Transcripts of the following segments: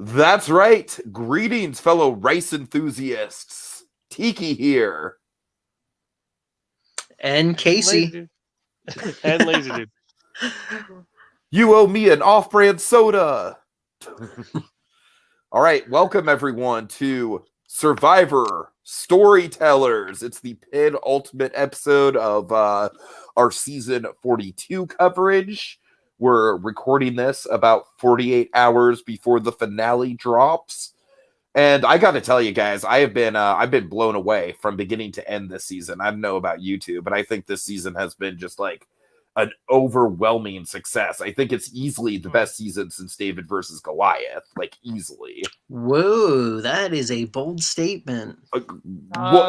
That's right. Greetings, fellow rice enthusiasts. Tiki here. And Casey. And Lazerdude. You owe me an off-brand soda. All right, welcome everyone to Survivor Storytellers. It's the penultimate episode of our season 42 coverage. We're recording this about 48 hours before the finale drops. And I got to tell you guys, I've been blown away from beginning to end this season. I don't know about you two, but I think this season has been just like an overwhelming success. I think it's easily the best season since David versus Goliath, like easily. Whoa, that is a bold statement.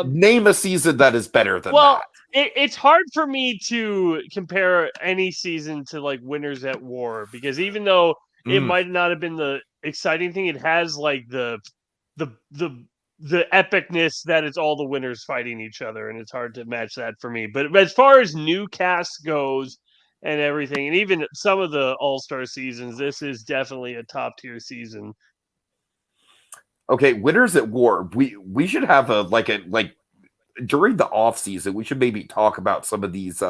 Name a season that is better than that. It's hard for me to compare any season to like Winners at War, because even though it might not have been the exciting thing, it has like the epicness that it's all the winners fighting each other, and it's hard to match that for me. But as far as new cast goes and everything, and even some of the All-Star seasons, this is definitely a top tier season. Okay, Winners at War. We should have a during the off season, we should maybe talk about some of these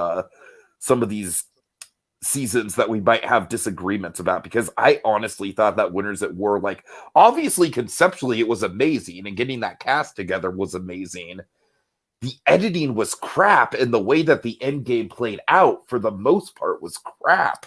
seasons that we might have disagreements about, because I honestly thought that Winners at War, like, obviously conceptually it was amazing and getting that cast together was amazing. The editing was crap, and the way that the end game played out for the most part was crap.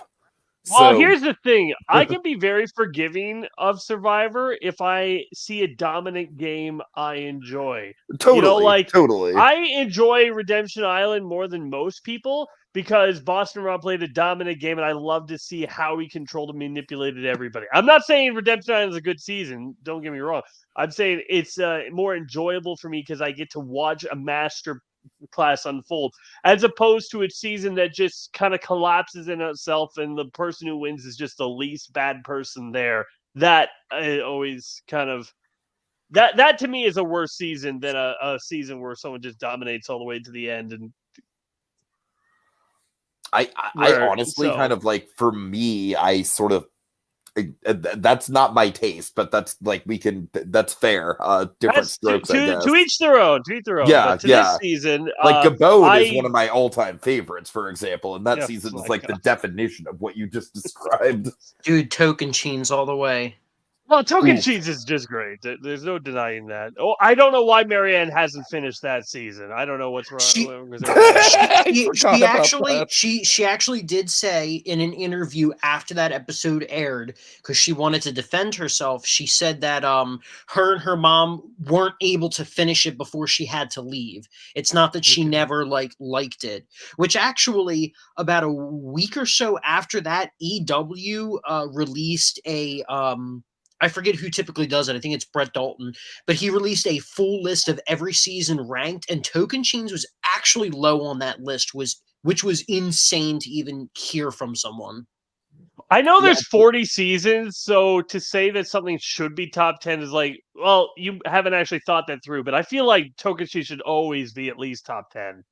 Well, here's the thing. I can be very forgiving of Survivor if I see a dominant game I enjoy. Totally. I enjoy Redemption Island more than most people because Boston Rob played a dominant game, and I love to see how he controlled and manipulated everybody. I'm not saying Redemption Island is a good season. Don't get me wrong. I'm saying it's more enjoyable for me because I get to watch a master class unfold, as opposed to a season that just kind of collapses in itself and the person who wins is just the least bad person there. That always kind of that to me is a worse season than a season where someone just dominates all the way to the end. And I honestly kind of like, for me, I sort of, that's not my taste, but that's like, that's fair. Different strokes, I guess. To each their own. Yeah, this season, like Gabode is one of my all-time favorites, for example, and that season is like the definition of what you just described. Dude, Tocantins all the way. Well, Tocantins is just great. There's no denying that. Oh, I don't know why Marianne hasn't finished that season. I don't know what's wrong. She actually did say in an interview after that episode aired, because she wanted to defend herself, she said that her and her mom weren't able to finish it before she had to leave. It's not that she never liked it, which actually about a week or so after that, EW released a I forget who typically does it. I think it's Brett Dalton, but he released a full list of every season ranked, and Tocantins was actually low on that list, which was insane to even hear from someone. I know there's 40 seasons, so to say that something should be top 10 is like, well, you haven't actually thought that through, but I feel like Tocantins should always be at least top 10.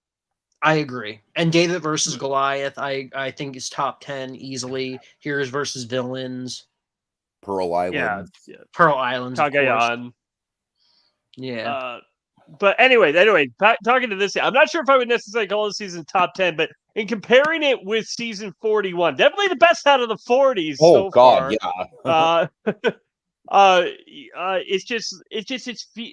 I agree. And David versus Goliath, I think is top 10 easily. Heroes versus Villains. Pearl Island. Yeah. Pearl Island. Cagayan. Yeah. But anyway, talking to this, I'm not sure if I would necessarily call this season top 10, but in comparing it with season 41, definitely the best out of the 40s so far. Yeah.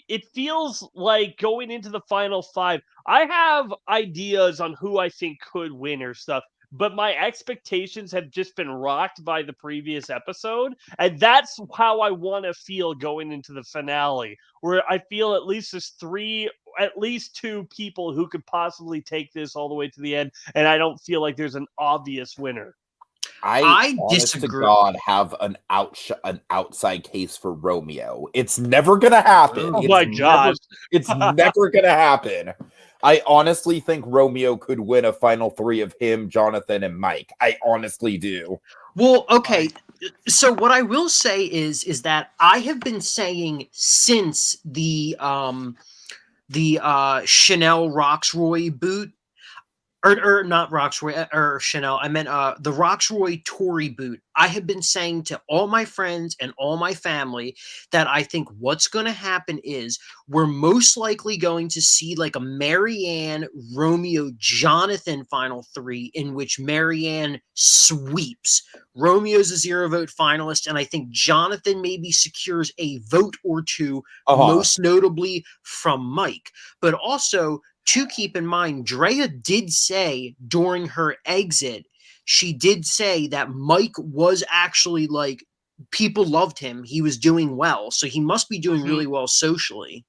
It feels like going into the final 5. I have ideas on who I think could win or stuff, but my expectations have just been rocked by the previous episode. And that's how I want to feel going into the finale, where I feel at least there's at least 2 people who could possibly take this all the way to the end. And I don't feel like there's an obvious winner. I disagree. To God, have an outside case for Romeo. It's never gonna happen. Oh my God. It's never gonna happen. I honestly think Romeo could win a final 3 of him, Jonathan, and Mike. I honestly do. Well, okay. So what I will say is that I have been saying since the Chanel Roxroy boot, or not Roxroy or Chanel. I meant the Roxroy Tori boot. I have been saying to all my friends and all my family that I think what's going to happen is we're most likely going to see like a Marianne, Romeo, Jonathan final three in which Marianne sweeps. Romeo's a 0 vote finalist, and I think Jonathan maybe secures a vote or two, most notably from Mike. But also, to keep in mind, Drea did say during her exit, she did say that Mike was actually like, people loved him. He was doing well. So he must be doing really well socially.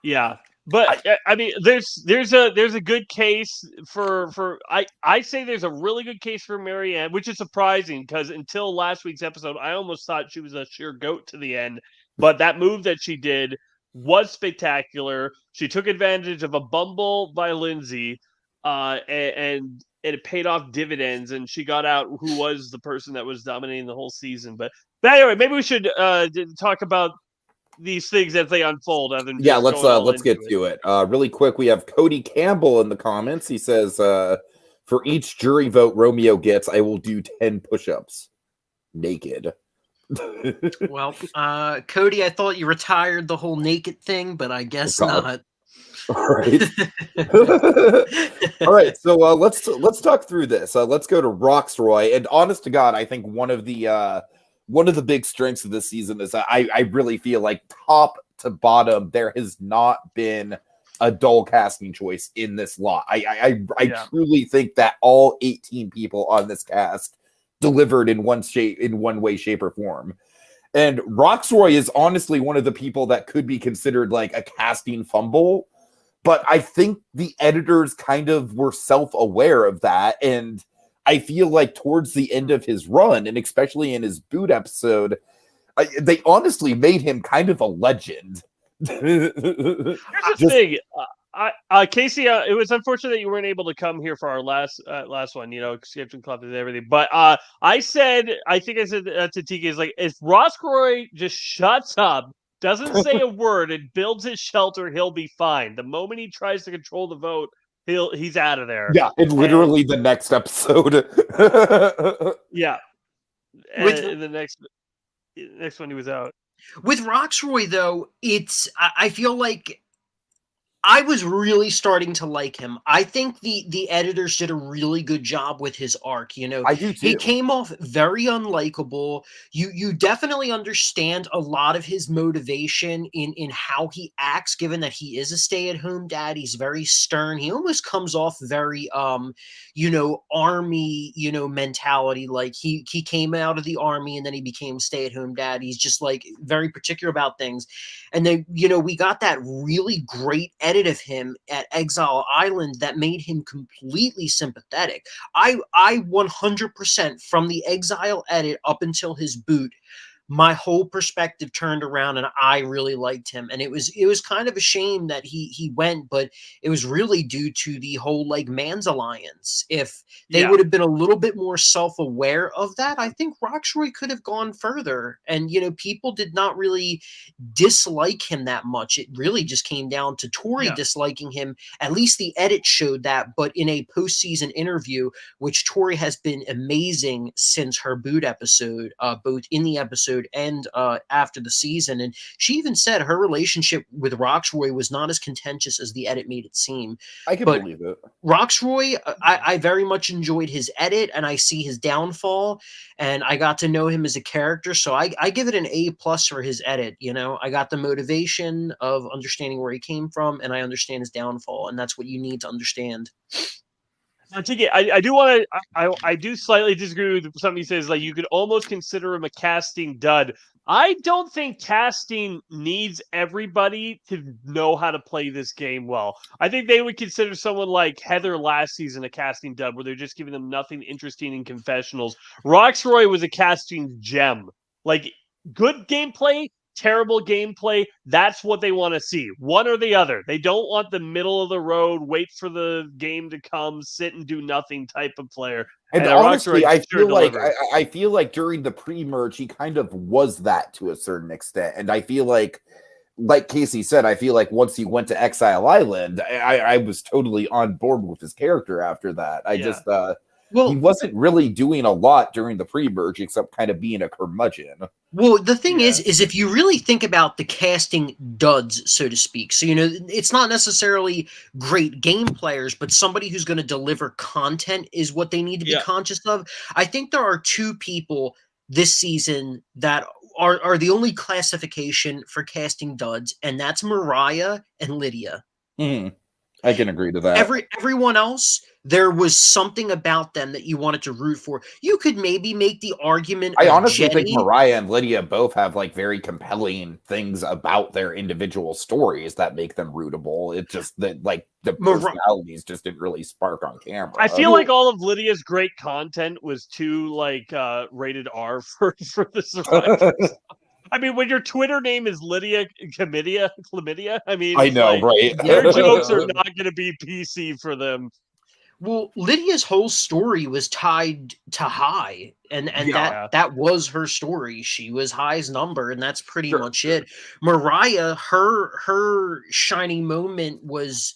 Yeah. But I mean, there's a good case for I say there's a really good case for Marianne, which is surprising because until last week's episode, I almost thought she was a sheer goat to the end. But that move that she did was spectacular. She took advantage of a bumble by Lindsay, and it paid off dividends. And she got out who was the person that was dominating the whole season. But anyway, maybe we should talk about these things as they unfold. Other than let's get to it. Really quick, we have Cody Campbell in the comments. He says, "For each jury vote Romeo gets, I will do 10 push-ups naked." Well, Cody, I thought you retired the whole naked thing, but I guess not. All right. All right. So let's talk through this. Let's go to Roxroy. And honest to God, I think one of the big strengths of this season is I really feel like top to bottom there has not been a dull casting choice in this lot. I truly think that all 18 people on this cast delivered in one way, shape, or form. And Roxroy is honestly one of the people that could be considered like a casting fumble, but I think the editors kind of were self-aware of that, and I feel like towards the end of his run, and especially in his boot episode, they honestly made him kind of a legend. Here's the thing. Casey, it was unfortunate that you weren't able to come here for our last one, Skipton Club and everything. But I said to Tiki, is like, if Roxroy just shuts up, doesn't say a word, and builds his shelter, he'll be fine. The moment he tries to control the vote, he's out of there. Yeah, in literally the next episode. Yeah. And the next one he was out. With Roxroy, though, I feel like I was really starting to like him. I think the editors did a really good job with his arc. I do too. He came off very unlikable. You definitely understand a lot of his motivation in how he acts, given that he is a stay-at-home dad. He's very stern. He almost comes off very army, mentality. Like he came out of the army and then he became stay-at-home dad. He's just like very particular about things. And then, we got that really great edit of him at Exile Island that made him completely sympathetic. I 100% from the Exile edit up until his boot, my whole perspective turned around and I really liked him. And it was kind of a shame that he went, but it was really due to the whole like Man's Alliance. If they would have been a little bit more self-aware of that, I think Roxroy could have gone further. And, people did not really dislike him that much. It really just came down to Tori disliking him. At least the edit showed that, but in a postseason interview, which Tori has been amazing since her boot episode, both in the episode and after the season. And she even said her relationship with Roxroy was not as contentious as the edit made it seem. I can believe it. Roxroy, I very much enjoyed his edit, and I see his downfall, and I got to know him as a character. So I give it an A+ for his edit. I got the motivation of understanding where he came from, and I understand his downfall, and that's what you need to understand. Tiki, I do want to. I do slightly disagree with something he says. Like, you could almost consider him a casting dud. I don't think casting needs everybody to know how to play this game well. I think they would consider someone like Heather last season a casting dud, where they're just giving them nothing interesting in confessionals. Roxroy was a casting gem. Like, good gameplay, terrible gameplay, that's what they want to see. One or the other. They don't want the middle of the road, wait for the game to come, sit and do nothing type of player. And honestly, I feel like during the pre-merge, he kind of was that to a certain extent. And I feel like like Casey said, I feel like once he went to Exile Island, I was totally on board with his character after that. He wasn't really doing a lot during the pre-merge except kind of being a curmudgeon. Well, the thing is if you really think about the casting duds, so to speak, so, it's not necessarily great game players, but somebody who's going to deliver content is what they need to be conscious of. I think there are two people this season that are the only classification for casting duds, and that's Mariah and Lydia. Mm-hmm. I can agree to that. Everyone else, there was something about them that you wanted to root for. You could maybe make the argument. I honestly think Mariah and Lydia both have like very compelling things about their individual stories that make them rootable. It's just that like the personalities just didn't really spark on camera. I feel like all of Lydia's great content was too like rated R for the survivors. I mean, when your Twitter name is Lydia Chlamydia, I mean, I know, right? Their jokes are not going to be PC for them. Well, Lydia's whole story was tied to High, and that was her story. She was High's number, and that's pretty much it. Mariah, her shining moment was,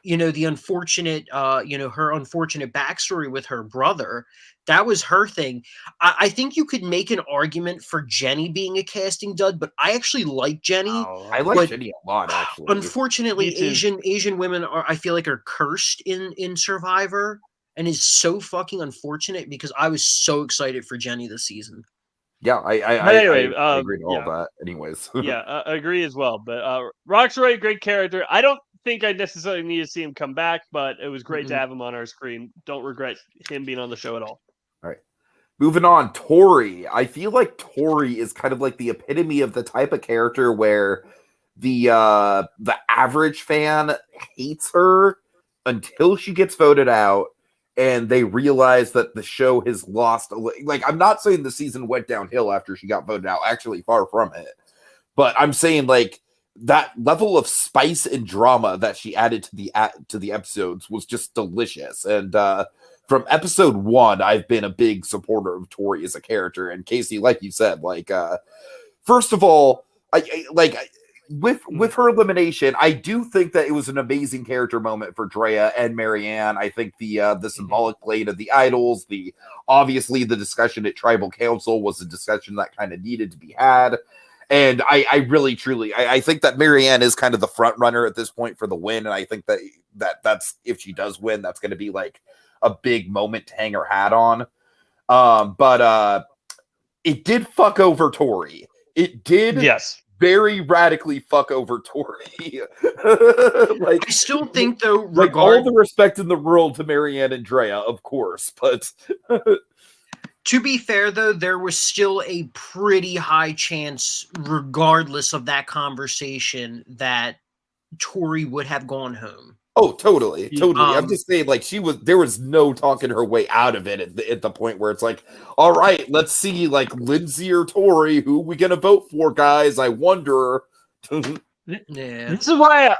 the unfortunate, her unfortunate backstory with her brother. That was her thing. I think you could make an argument for Jenny being a casting dud, but I actually like Jenny. I like Jenny a lot, actually. Unfortunately, Asian women I feel like are cursed in Survivor, and is so fucking unfortunate because I was so excited for Jenny this season. Yeah, I agree to all that. Anyways, I agree as well. But Roxroy, great character. I don't think I necessarily need to see him come back, but it was great to have him on our screen. Don't regret him being on the show at all. All right. Moving on, Tori. I feel like Tori is kind of like the epitome of the type of character where the average fan hates her until she gets voted out and they realize that the show has lost. Like, I'm not saying the season went downhill after she got voted out. Actually, far from it. But I'm saying like that level of spice and drama that she added to the episodes was just delicious. And from episode 1, I've been a big supporter of Tori as a character. And Casey, like you said, like first of all, with her elimination, I do think that it was an amazing character moment for Drea and Marianne. I think the symbolic play of the idols, obviously the discussion at Tribal Council was a discussion that kind of needed to be had. And I really, truly, I think that Marianne is kind of the front runner at this point for the win. And I think that's if she does win, that's going to be like a big moment to hang her hat on. But it did fuck over Tori. It did. Yes. Very radically fuck over Tori. I still think, though, like all the respect in the world to Marianne and Drea, of course, but to be fair, though, there was still a pretty high chance, regardless of that conversation, that Tori would have gone home. Oh, totally. I'm just saying, like, there was no talking her way out of it at the point where it's like, all right, let's see, like, Lindsay or Tori, who we gonna vote for, guys? I wonder. This is why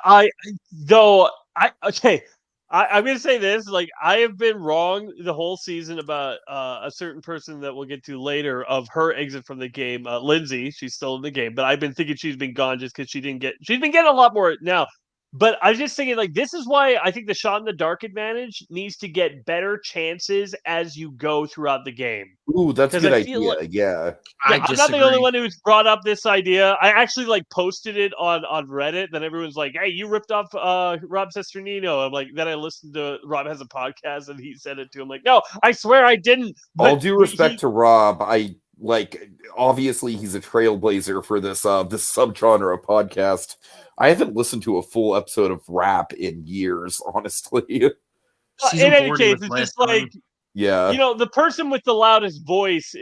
I'm gonna say this, like, I have been wrong the whole season about a certain person that we'll get to later of her exit from the game. Lindsay, she's still in the game, but I've been thinking she's been gone just because she's been getting a lot more now. But I was just thinking, like, this is why I think the shot in the dark advantage needs to get better chances as you go throughout the game. Ooh, that's a good idea. Yeah. I'm not the only one who's brought up this idea. I actually like posted it on Reddit. Then everyone's like, "Hey, you ripped off Rob Sesternino." I'm like, then I listened to Rob has a podcast and he said it to him. Like, no, I swear I didn't. All due respect to Rob, obviously he's a trailblazer for this subgenre of podcast. I haven't listened to a full episode of rap in years, honestly. In any case, it's just like, yeah, the person with the loudest voice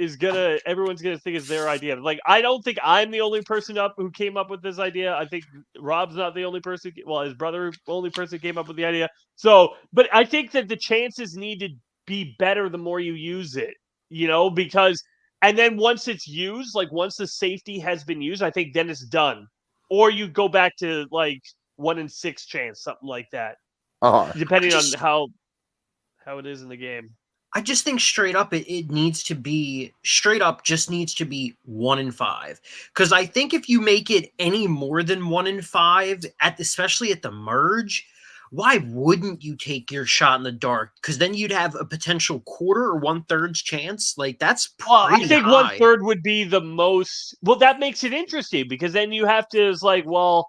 everyone's gonna think it's their idea. Like, I don't think I'm the only person who came up with this idea. I think Rob's not the only person. Well, his brother, the only person who came up with the idea. So, but I think that the chances need to be better the more you use it. Because, and then once it's used, like once the safety has been used, I think then it's done. Or you go back to like 1 in 6 chance, something like that. Depending on how it is in the game. I just think straight up it needs to be straight up just needs to be 1 in 5. Because I think if you make it any more than 1 in 5 especially at the merge, why wouldn't you take your shot in the dark? Because then you'd have a potential quarter or 1/3 chance. Like that's Well, pretty I think high. 1/3 would be the most. Well, that makes it interesting because then you have to is like, well,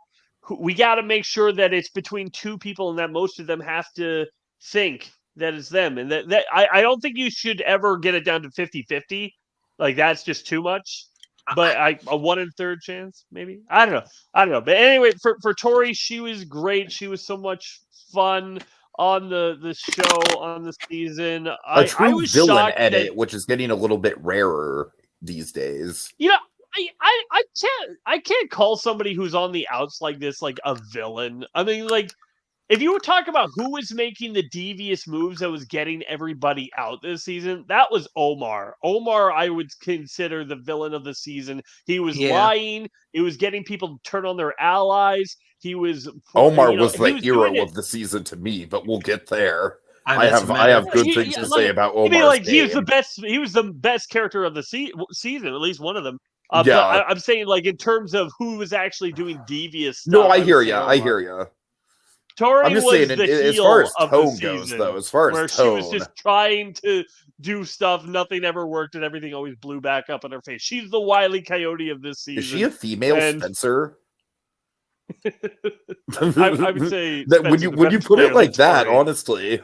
we got to make sure that it's between two people and that most of them have to think that it's them. And that I don't think you should ever get it down to 50-50. Like that's just too much. But a 1 in 3 chance, maybe. I don't know. But anyway, for Tori, she was great. She was so much fun on the show, on the season. A true I was villain shocked edit, that, which is getting a little bit rarer these days. you know, I can't call somebody who's on the outs like this like a villain. I mean, like if you were talking about who was making the devious moves that was getting everybody out this season, that was Omar. Omar, I would consider the villain of the season. He was lying. He was getting people to turn on their allies. He was Omar was the he hero of the season to me, but we'll get there. I that's have good things to say about Omar's like game. he was the best. He was the best character of the season, at least one of them. Yeah. But I'm saying like in terms of who was actually doing devious stuff. No, I hear you. I hear you. Tori I'm just was saying, the heel as far as of tone the season, goes, though, as far as where tone, she was just trying to do stuff, nothing ever worked, and everything always blew back up in her face. She's the Wile E. Coyote of this season. Is she a female Spencer? I would say that when you put it like that, honestly.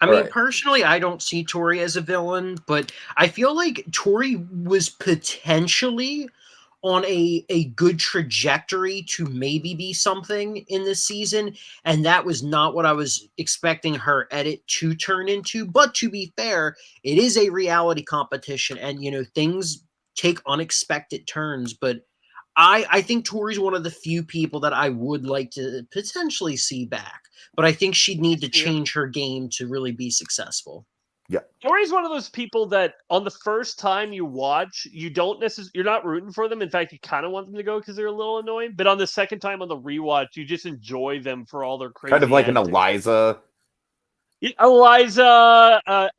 I mean, personally, I don't see Tori as a villain, but I feel like Tori was potentially on a good trajectory to maybe be something in this season, and that was not what I was expecting her edit to turn into. But to be fair, it is a reality competition, and things take unexpected turns. But I think Tori's one of the few people that I would like to potentially see back, but I think she'd need to change her game to really be successful. Yeah, Tori's one of those people that on the first time you watch, you're not rooting for them. In fact, you kind of want them to go because they're a little annoying. But on the second time on the rewatch, you just enjoy them for all their crazy. Kind of like antics. an Eliza. Eliza,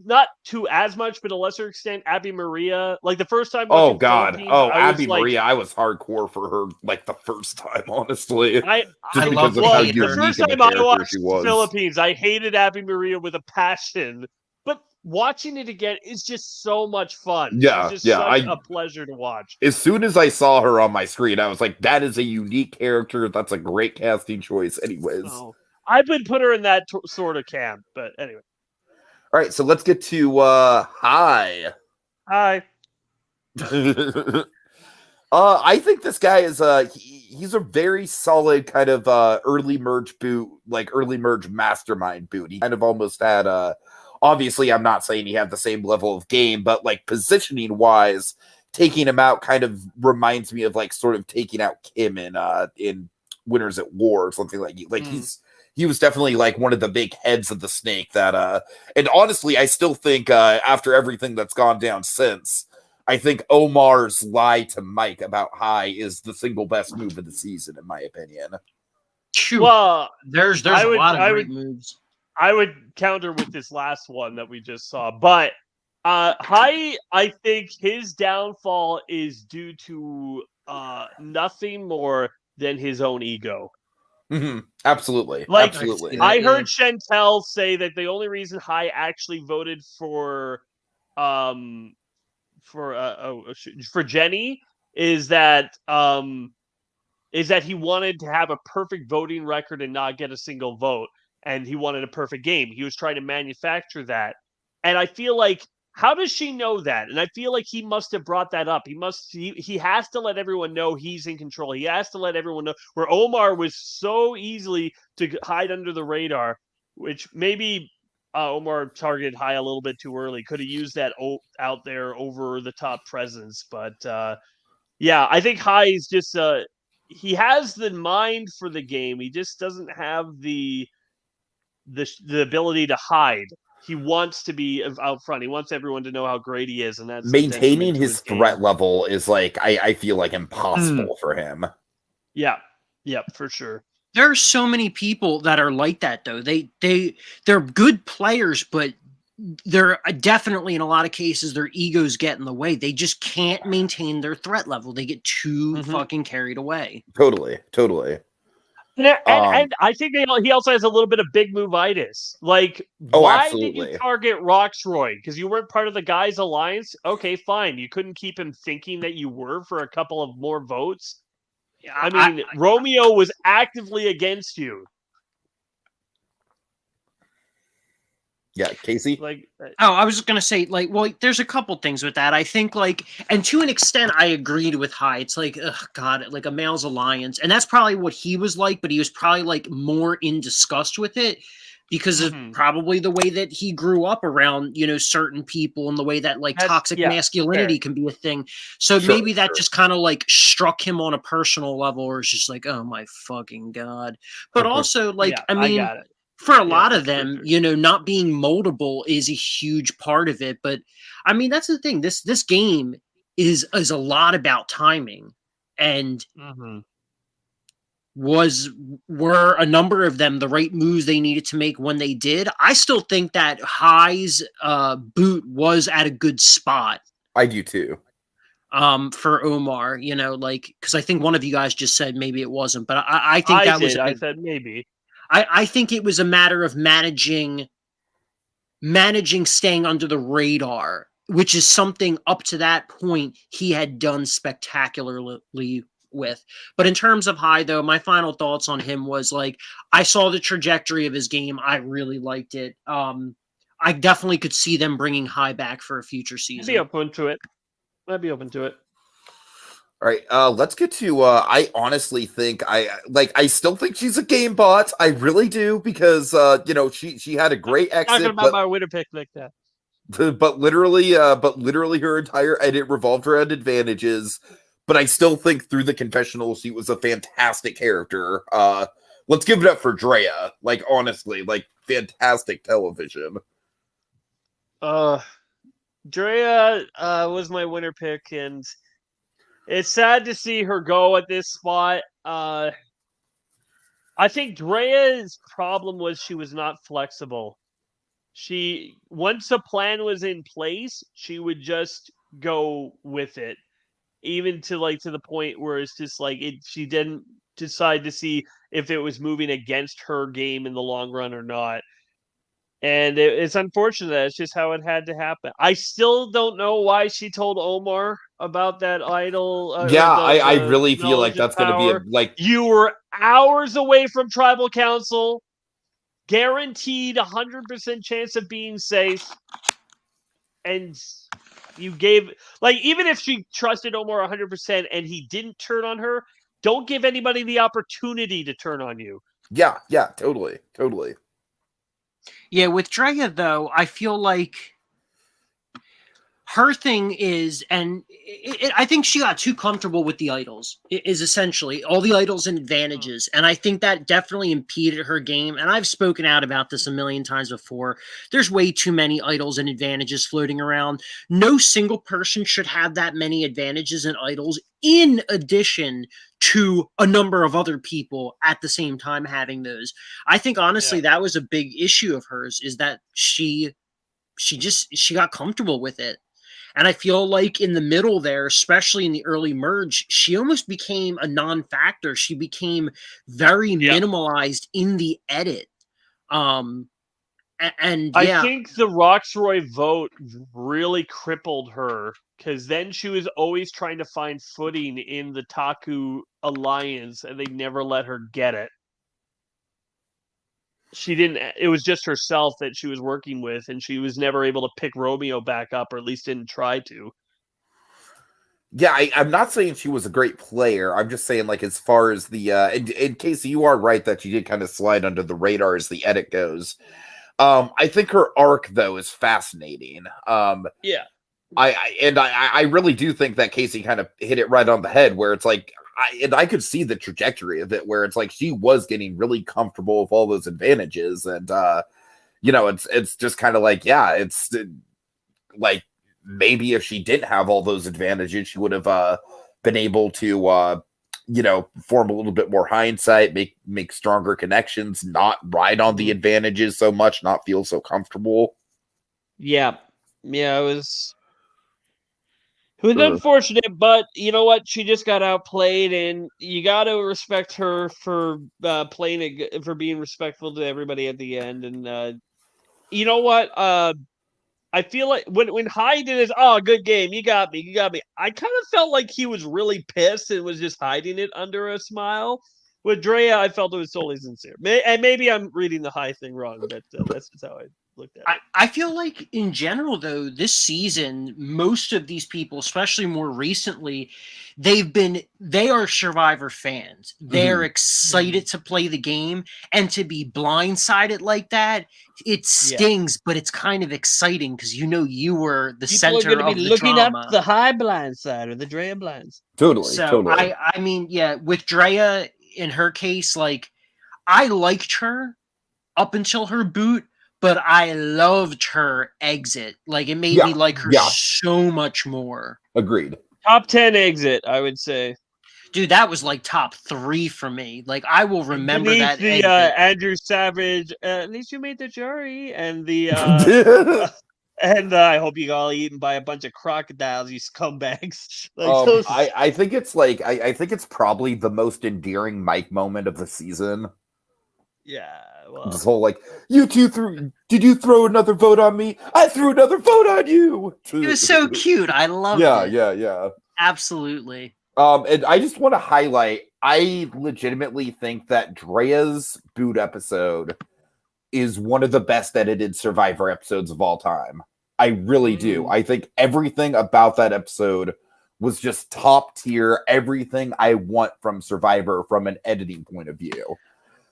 not to as much, but to a lesser extent, Abby Maria. Like the first time. Oh God! Oh, Abby Maria, I was hardcore for her. Like the first time, honestly, just because of how unique the first time I watched Philippines, I hated Abby Maria with a passion. But watching it again is just so much fun. Yeah, it's just such a pleasure to watch. As soon as I saw her on my screen, I was like, "That is a unique character. That's a great casting choice." Anyways. Oh. I would put her in that sort of camp, but anyway. All right, so let's get to Hi. Hi. I think this guy is he's a very solid kind of early merge mastermind boot. He kind of almost had obviously I'm not saying he had the same level of game, but like positioning wise, taking him out kind of reminds me of like sort of taking out Kim in Winners at War or something like he was definitely like one of the big heads of the snake that and honestly I still think after everything that's gone down since, I think Omar's lie to Mike about Hi is the single best move of the season in my opinion. Well, there's a lot of great moves. I would counter with this last one that we just saw, but Hi, I think his downfall is due to nothing more than his own ego. Mm-hmm. Absolutely. Absolutely. I heard Chantel say that the only reason Hi actually voted for Jenny is that he wanted to have a perfect voting record and not get a single vote, and he wanted a perfect game. He was trying to manufacture that, and I feel like, how does she know that? And I feel like he must have brought that up. He has to let everyone know he's in control. He has to let everyone know, where Omar was so easily to hide under the radar, which maybe Omar targeted Hi a little bit too early. Could have used that out there over the top presence. But yeah, I think Hi is just he has the mind for the game. He just doesn't have the ability to hide. He wants to be out front. He wants everyone to know how great he is, and that's maintaining his threat level is like I feel like impossible for him. Yeah, for sure. There are so many people that are like that, though. They're good players, but they're definitely, in a lot of cases, their egos get in the way. They just can't maintain their threat level. They get too fucking carried away. Totally. And I think he also has a little bit of big move-itis. Like, why did you target Roxroy? Because you weren't part of the Guys Alliance? Okay, fine. You couldn't keep him thinking that you were for a couple of more votes? I mean, Romeo was actively against you. Yeah, Casey? I was just going to say, well, there's a couple things with that. I think, and to an extent, I agreed with High. It's like, ugh, God, like a male's alliance. And that's probably what he was like, but he was probably, more in disgust with it because of probably the way that he grew up around, certain people and the way that, toxic masculinity can be a thing. So maybe that just kind of, struck him on a personal level, or it's just like, oh, my fucking God. But also, I mean... I got it. For a lot of them, not being moldable is a huge part of it. But I mean, that's the thing. This game is a lot about timing, and were a number of them the right moves they needed to make when they did. I still think that High's boot was at a good spot. I do too. For Omar, because I think one of you guys just said maybe it wasn't, but I think I said maybe. I think it was a matter of managing staying under the radar, which is something up to that point he had done spectacularly with. But in terms of High, though, my final thoughts on him was I saw the trajectory of his game. I really liked it. I definitely could see them bringing High back for a future season. I'd be open to it. All right, let's get to. I honestly think I still think she's a game bot. I really do because she had a great exit. Talking about my winner pick like that. But literally her entire edit revolved around advantages. But I still think through the confessional, she was a fantastic character. Let's give it up for Drea. Honestly, fantastic television. Drea was my winner pick, and it's sad to see her go at this spot. I think Drea's problem was she was not flexible. Once a plan was in place, she would just go with it, even to the point where it's just she didn't decide to see if it was moving against her game in the long run or not. And it's unfortunate. It's just how it had to happen. I still don't know why she told Omar about that idol. I really feel like that's going to be you were hours away from tribal council, guaranteed 100% chance of being safe, and you gave even if she trusted Omar 100% and he didn't turn on her, don't give anybody the opportunity to turn on you. Yeah, totally. Yeah, with Drea, though, I feel like her thing is, and I think she got too comfortable with the idols, is essentially all the idols and advantages. And I think that definitely impeded her game. And I've spoken out about this a million times before. There's way too many idols and advantages floating around. No single person should have that many advantages and idols in addition to a number of other people at the same time having those. I think, honestly, that was a big issue of hers, is that she got comfortable with it. And I feel like in the middle there, especially in the early merge, she almost became a non-factor. She became very minimalized in the edit. I think the Roxroy vote really crippled her, because then she was always trying to find footing in the Taku alliance, and they never let her get it. It was just herself that she was working with, and she was never able to pick Romeo back up, or at least didn't try to. Yeah, I'm not saying she was a great player. I'm just saying, as far as the in Casey, you are right that she did kind of slide under the radar as the edit goes. I think her arc, though, is fascinating. I really do think that Casey kind of hit it right on the head, where it's I could see the trajectory of it, where it's she was getting really comfortable with all those advantages, and it's just kind of it's maybe if she didn't have all those advantages, she would have been able to form a little bit more hindsight, make stronger connections, not ride on the advantages so much, not feel so comfortable. Yeah. It was unfortunate, but you know what? She just got outplayed, and you got to respect her for for being respectful to everybody at the end. And you know what? I feel like when Hyde did his good game, you got me. I kind of felt like he was really pissed and was just hiding it under a smile. With Drea, I felt it was totally sincere. And maybe I'm reading the Hyde thing wrong, but that's just how I looked at it. I feel like in general, though, this season, most of these people, especially more recently, they are Survivor fans. They're excited to play the game, and to be blindsided like that, it stings, but it's kind of exciting because you were the People center are going of to be the looking drama. up the high blind side or the Drea blinds. Totally. I mean, with Drea, in her case, like, I liked her up until her boot, but I loved her exit. Like, it made me like her so much more. Agreed. Top 10 exit, I would say. Dude, that was like top 3 for me. Like, I will remember beneath that the exit. Andrew Savage. At least you made the jury, and the and I hope you got all eaten by a bunch of crocodiles, you scumbags. I think it's like I think it's probably the most endearing Mike moment of the season. Yeah, well, this whole like, you two did you throw another vote on me? I threw another vote on you. It was so cute. I loved it. Yeah. Absolutely. And I just want to highlight, I legitimately think that Drea's boot episode is one of the best edited Survivor episodes of all time. I really do. I think everything about that episode was just top tier. Everything I want from Survivor from an editing point of view.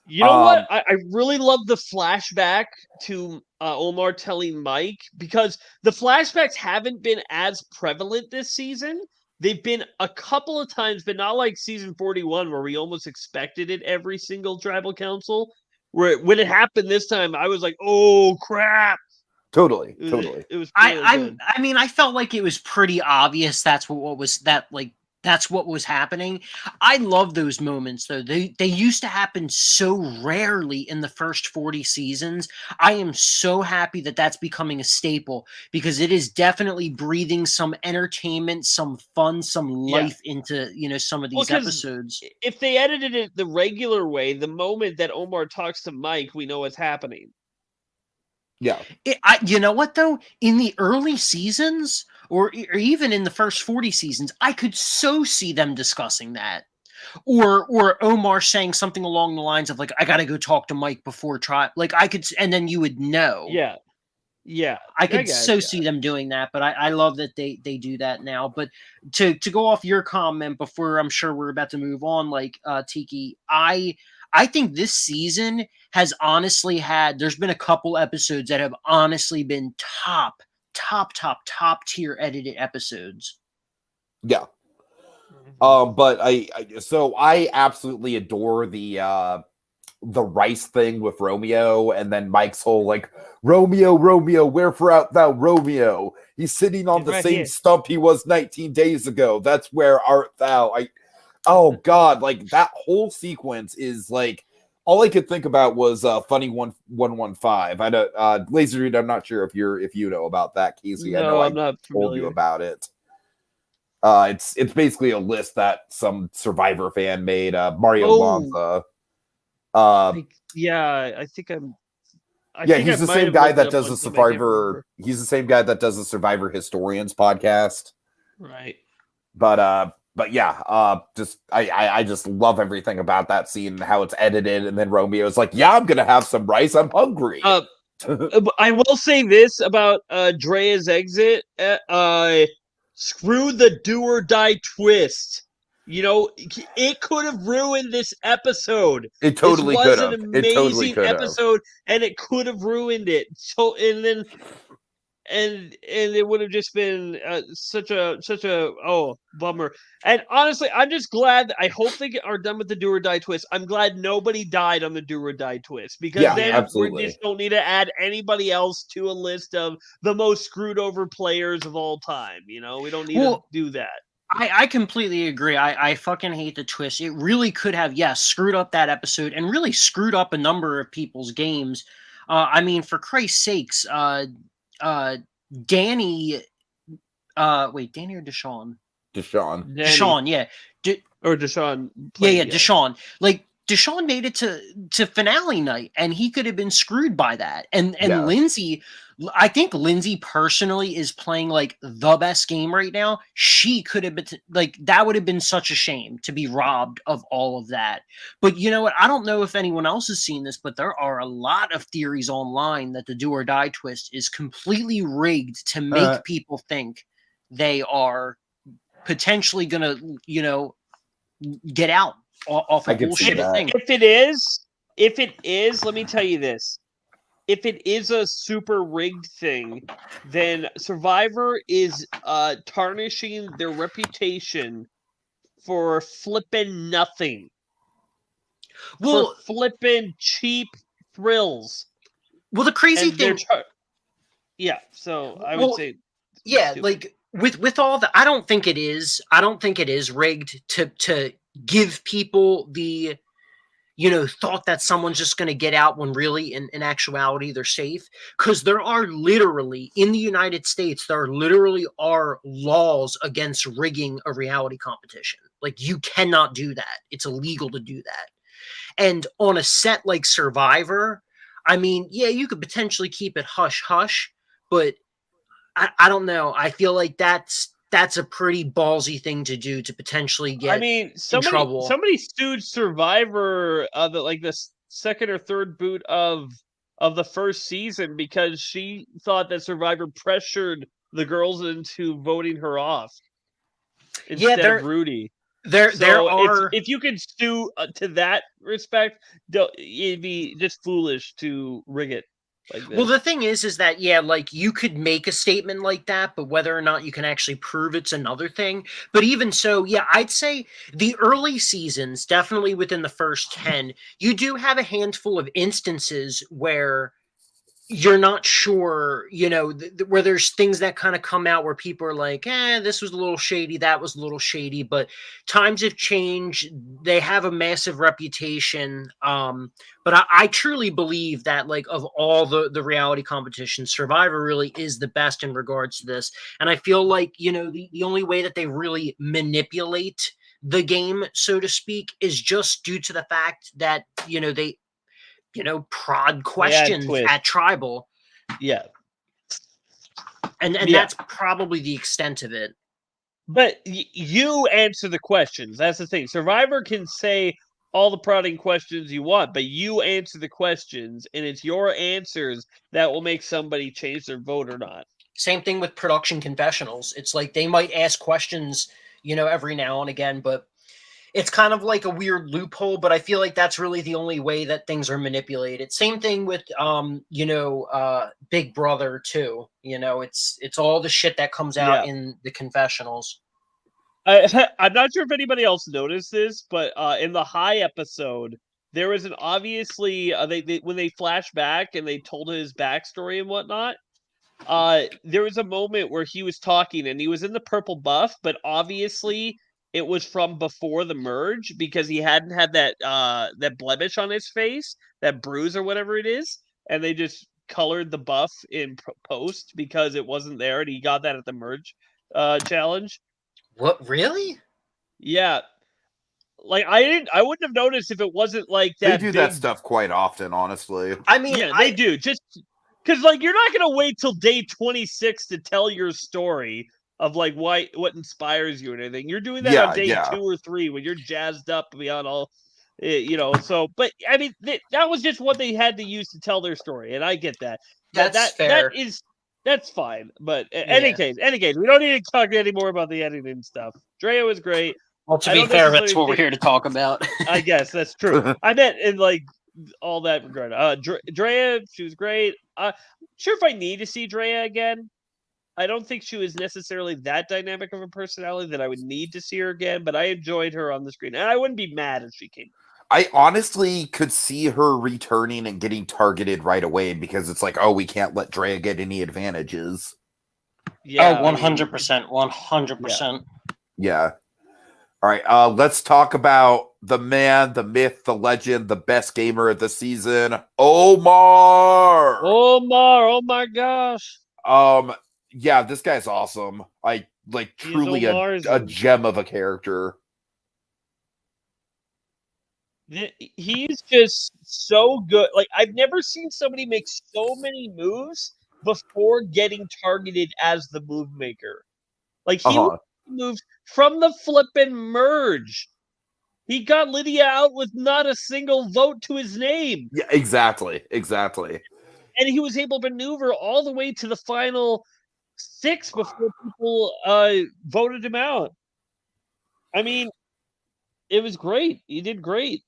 You know what? I really love the flashback to Omar telling Mike, because the flashbacks haven't been as prevalent this season. They've been a couple of times, but not like season 41 where we almost expected it every single tribal council. Where when it happened this time, I was like, "Oh crap!" Totally. It was. Really I mean, I felt like it was pretty obvious that's what was happening. I love those moments, though. They used to happen so rarely in the first 40 seasons. I am so happy that that's becoming a staple, because it is definitely breathing some entertainment, some fun, some life into some of these episodes. If they edited it the regular way, the moment that Omar talks to Mike, we know what's happening. Yeah. You know what, though? In the early seasons, or even in the first 40 seasons, I could so see them discussing that. Or Omar saying something along the lines of, like, I got to go talk to Mike before trial. Like, I could, and then you would know. Yeah. I could see them doing that, but I love that they do that now. But to go off your comment before, I'm sure we're about to move on, like, Tiki, I think this season has honestly there's been a couple episodes that have honestly been top tier edited episodes. Yeah. But I absolutely adore the rice thing with Romeo, and then Mike's whole like, Romeo, wherefore art thou, Romeo? He's sitting on the same stump he was 19 days ago. That's where art thou. Oh God, like that whole sequence is like, all I could think about was funny 115. I know Lazerdude, I'm not sure if you know about that, Casey. No, I know I'm not familiar. Told you about it. It's basically a list that some Survivor fan made. Mario Lanza. I think I'm. He's the same guy that does the Survivor. He's the same guy that does the Survivor Historians podcast. Right. But yeah, I just love everything about that scene and how it's edited. And then Romeo's like, yeah, I'm gonna have some rice. I'm hungry. I will say this about Drea's exit. Screw the do or die twist. It could have ruined this episode. It totally could have. It was an amazing episode, and it could have ruined it. So, and it would have just been such a bummer. And honestly, I'm just glad. I hope they are done with the do or die twist. I'm glad nobody died on the do or die twist, because then we just don't need to add anybody else to a list of the most screwed over players of all time. We don't need to do that. I completely agree. I fucking hate the twist. It really could have, yes, screwed up that episode and really screwed up a number of people's games. I mean, for Christ's sakes, Danny, wait, Danny or Deshaun? Deshaun. Deshaun, yeah. Or Deshaun. Yeah, Deshaun. Like, Deshaun made it to finale night, and he could have been screwed by that. And Lindsay, I think Lindsay personally is playing like the best game right now. She could have been like, that would have been such a shame to be robbed of all of that. But you know what? I don't know if anyone else has seen this, but there are a lot of theories online that the do or die twist is completely rigged to make people think they are potentially gonna, get out off a bullshit thing. If it is, let me tell you this. If it is a super rigged thing, then Survivor is tarnishing their reputation for flipping nothing. Well, for flipping cheap thrills. Well, the crazy thing... so I would say... Yeah, stupid. Like, with all the... I don't think it is rigged to give people the, thought that someone's just going to get out when really, in actuality, they're safe. Because there are literally, in the United States, there literally are laws against rigging a reality competition. Like, you cannot do that. It's illegal to do that. And on a set like Survivor, I mean, yeah, you could potentially keep it hush-hush, but I don't know. I feel like that's a pretty ballsy thing to do to potentially get in trouble. Somebody sued Survivor, the second or third boot of the first season because she thought that Survivor pressured the girls into voting her off instead of Rudy. There are. If you could sue to that respect, it'd be just foolish to rig it. Like well, the thing is that, like, you could make a statement like that, but whether or not you can actually prove it's another thing. But even so, I'd say the early seasons, definitely within the first 10, you do have a handful of instances where you're not sure, where there's things that kind of come out where people are like, this was a little shady, that was a little shady, but times have changed. They have a massive reputation. But I truly believe that, like, of all the reality competitions, Survivor really is the best in regards to this. And I feel like, the only way that they really manipulate the game, so to speak, is just due to the fact that, they prod questions at Tribal. Yeah. And that's probably the extent of it. But you answer the questions. That's the thing. Survivor can say all the prodding questions you want, but you answer the questions, and it's your answers that will make somebody change their vote or not. Same thing with production confessionals. It's like they might ask questions, every now and again, but it's kind of like a weird loophole, but I feel like that's really the only way that things are manipulated. Same thing with, Big Brother too. It's all the shit that comes out in the confessionals. I'm not sure if anybody else noticed this, but in the High episode, there was an obviously they when they flash back and they told his backstory and whatnot. There was a moment where he was talking and he was in the purple buff, but obviously it was from before the merge because he hadn't had that blemish on his face, that bruise or whatever it is, and they just colored the buff in post because it wasn't there, and he got that at the merge challenge. What, really? Yeah. Like I wouldn't have noticed if it wasn't like that. They do that stuff quite often, honestly. I mean, they do, just because like you're not gonna wait till day 26 to tell your story of like what inspires you and anything. You're doing that on day 2 or 3 when you're jazzed up beyond all, So, but I mean, that was just what they had to use to tell their story, and I get that. That's fair. That's fine. But any case, we don't need to talk any more about the editing stuff. Drea was great. Well, to be fair, that's what we're here to talk about. I guess that's true. I meant in like all that regard. Drea, she was great. Sure, if I need to see Drea again. I don't think she was necessarily that dynamic of a personality that I would need to see her again, but I enjoyed her on the screen. And I wouldn't be mad if she came. I honestly could see her returning and getting targeted right away because it's like, oh, we can't let Drea get any advantages. Yeah, 100%. 100%. Yeah. All right. Let's talk about the man, the myth, the legend, the best gamer of the season, Omar. Omar, oh my gosh. Yeah, this guy's awesome. He is Truly a Omarzan. gem of a character. He's just so good. Like, I've never seen somebody make so many moves before getting targeted as the move maker. Like, he moved from the flippin' merge. He got Lydia out with not a single vote to his name. Yeah, exactly. And he was able to maneuver all the way to the final 6 before people voted him out. I mean, it was great. He did great.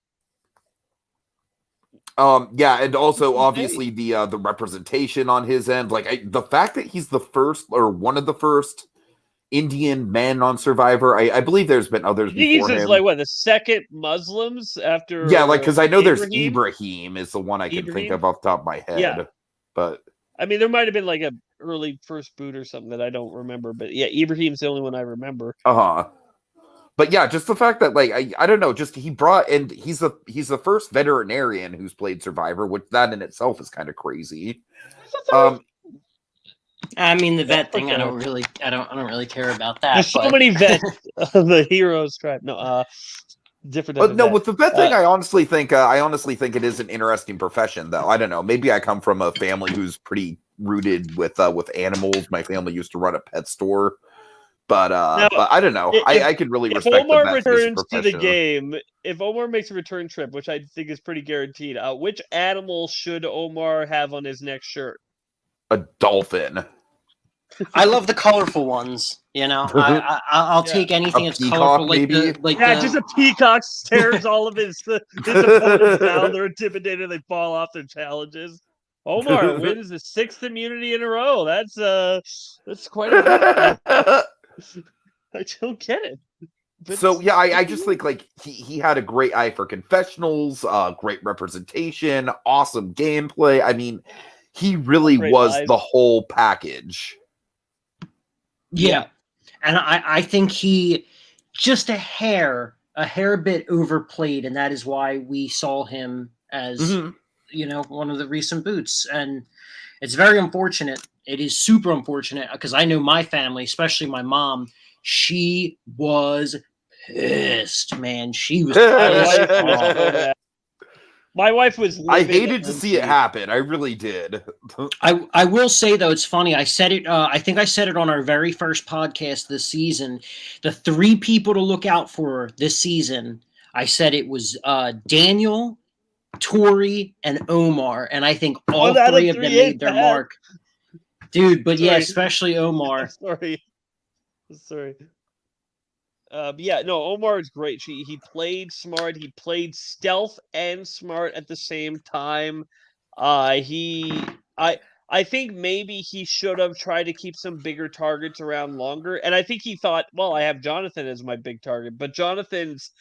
Yeah, and also obviously the representation on his end, the fact that he's the first or one of the first Indian men on Survivor. I believe there's been others before him. Like the second Muslims after. Yeah, because I know there's Ibrahim is the one I can think of off the top of my head. Yeah. But I mean, there might have been like a early first boot or something that I don't remember. But yeah, Ibrahim's the only one I remember. But yeah, just the fact that I don't know, just he brought, and he's the first veterinarian who's played Survivor, which that in itself is kind of crazy. I mean, the vet thing, I don't really care about that. There's so many vets of the heroes tribe. No, different. But no, with the vet thing, I honestly think it is an interesting profession, though. I don't know. Maybe I come from a family who's pretty rooted with animals. My family used to run a pet store. But I don't know. I could really respect Omar the returns to the game. If Omar makes a return trip, which I think is pretty guaranteed, which animal should Omar have on his next shirt? A dolphin. I love the colorful ones. You know, I'll take anything that's colorful, just a peacock stares all of his opponents down. They're intimidated. They fall off their challenges. Omar wins the 6th immunity in a row. That's quite a I don't get it. But so yeah, I just think he had a great eye for confessionals, great representation, awesome gameplay. I mean, he really was the whole package. Yeah. And I think he just a hair bit overplayed, and that is why we saw him as one of the recent boots. And it's very unfortunate. It is super unfortunate because I know my family, especially my mom, she was pissed, man. She was pissed. My wife was. I hated to see it happen. I really did. I will say, though, it's funny. I said it. I think I said it on our very first podcast this season. The 3 people to look out for this season, I said it was Daniel, Tori, and Omar. And I think all 3 of them made their mark. Dude, but yeah, especially Omar. Sorry. Yeah, no, Omar is great. He played smart. He played stealth and smart at the same time. I think maybe he should have tried to keep some bigger targets around longer. And I think he thought, well, I have Jonathan as my big target, but Jonathan's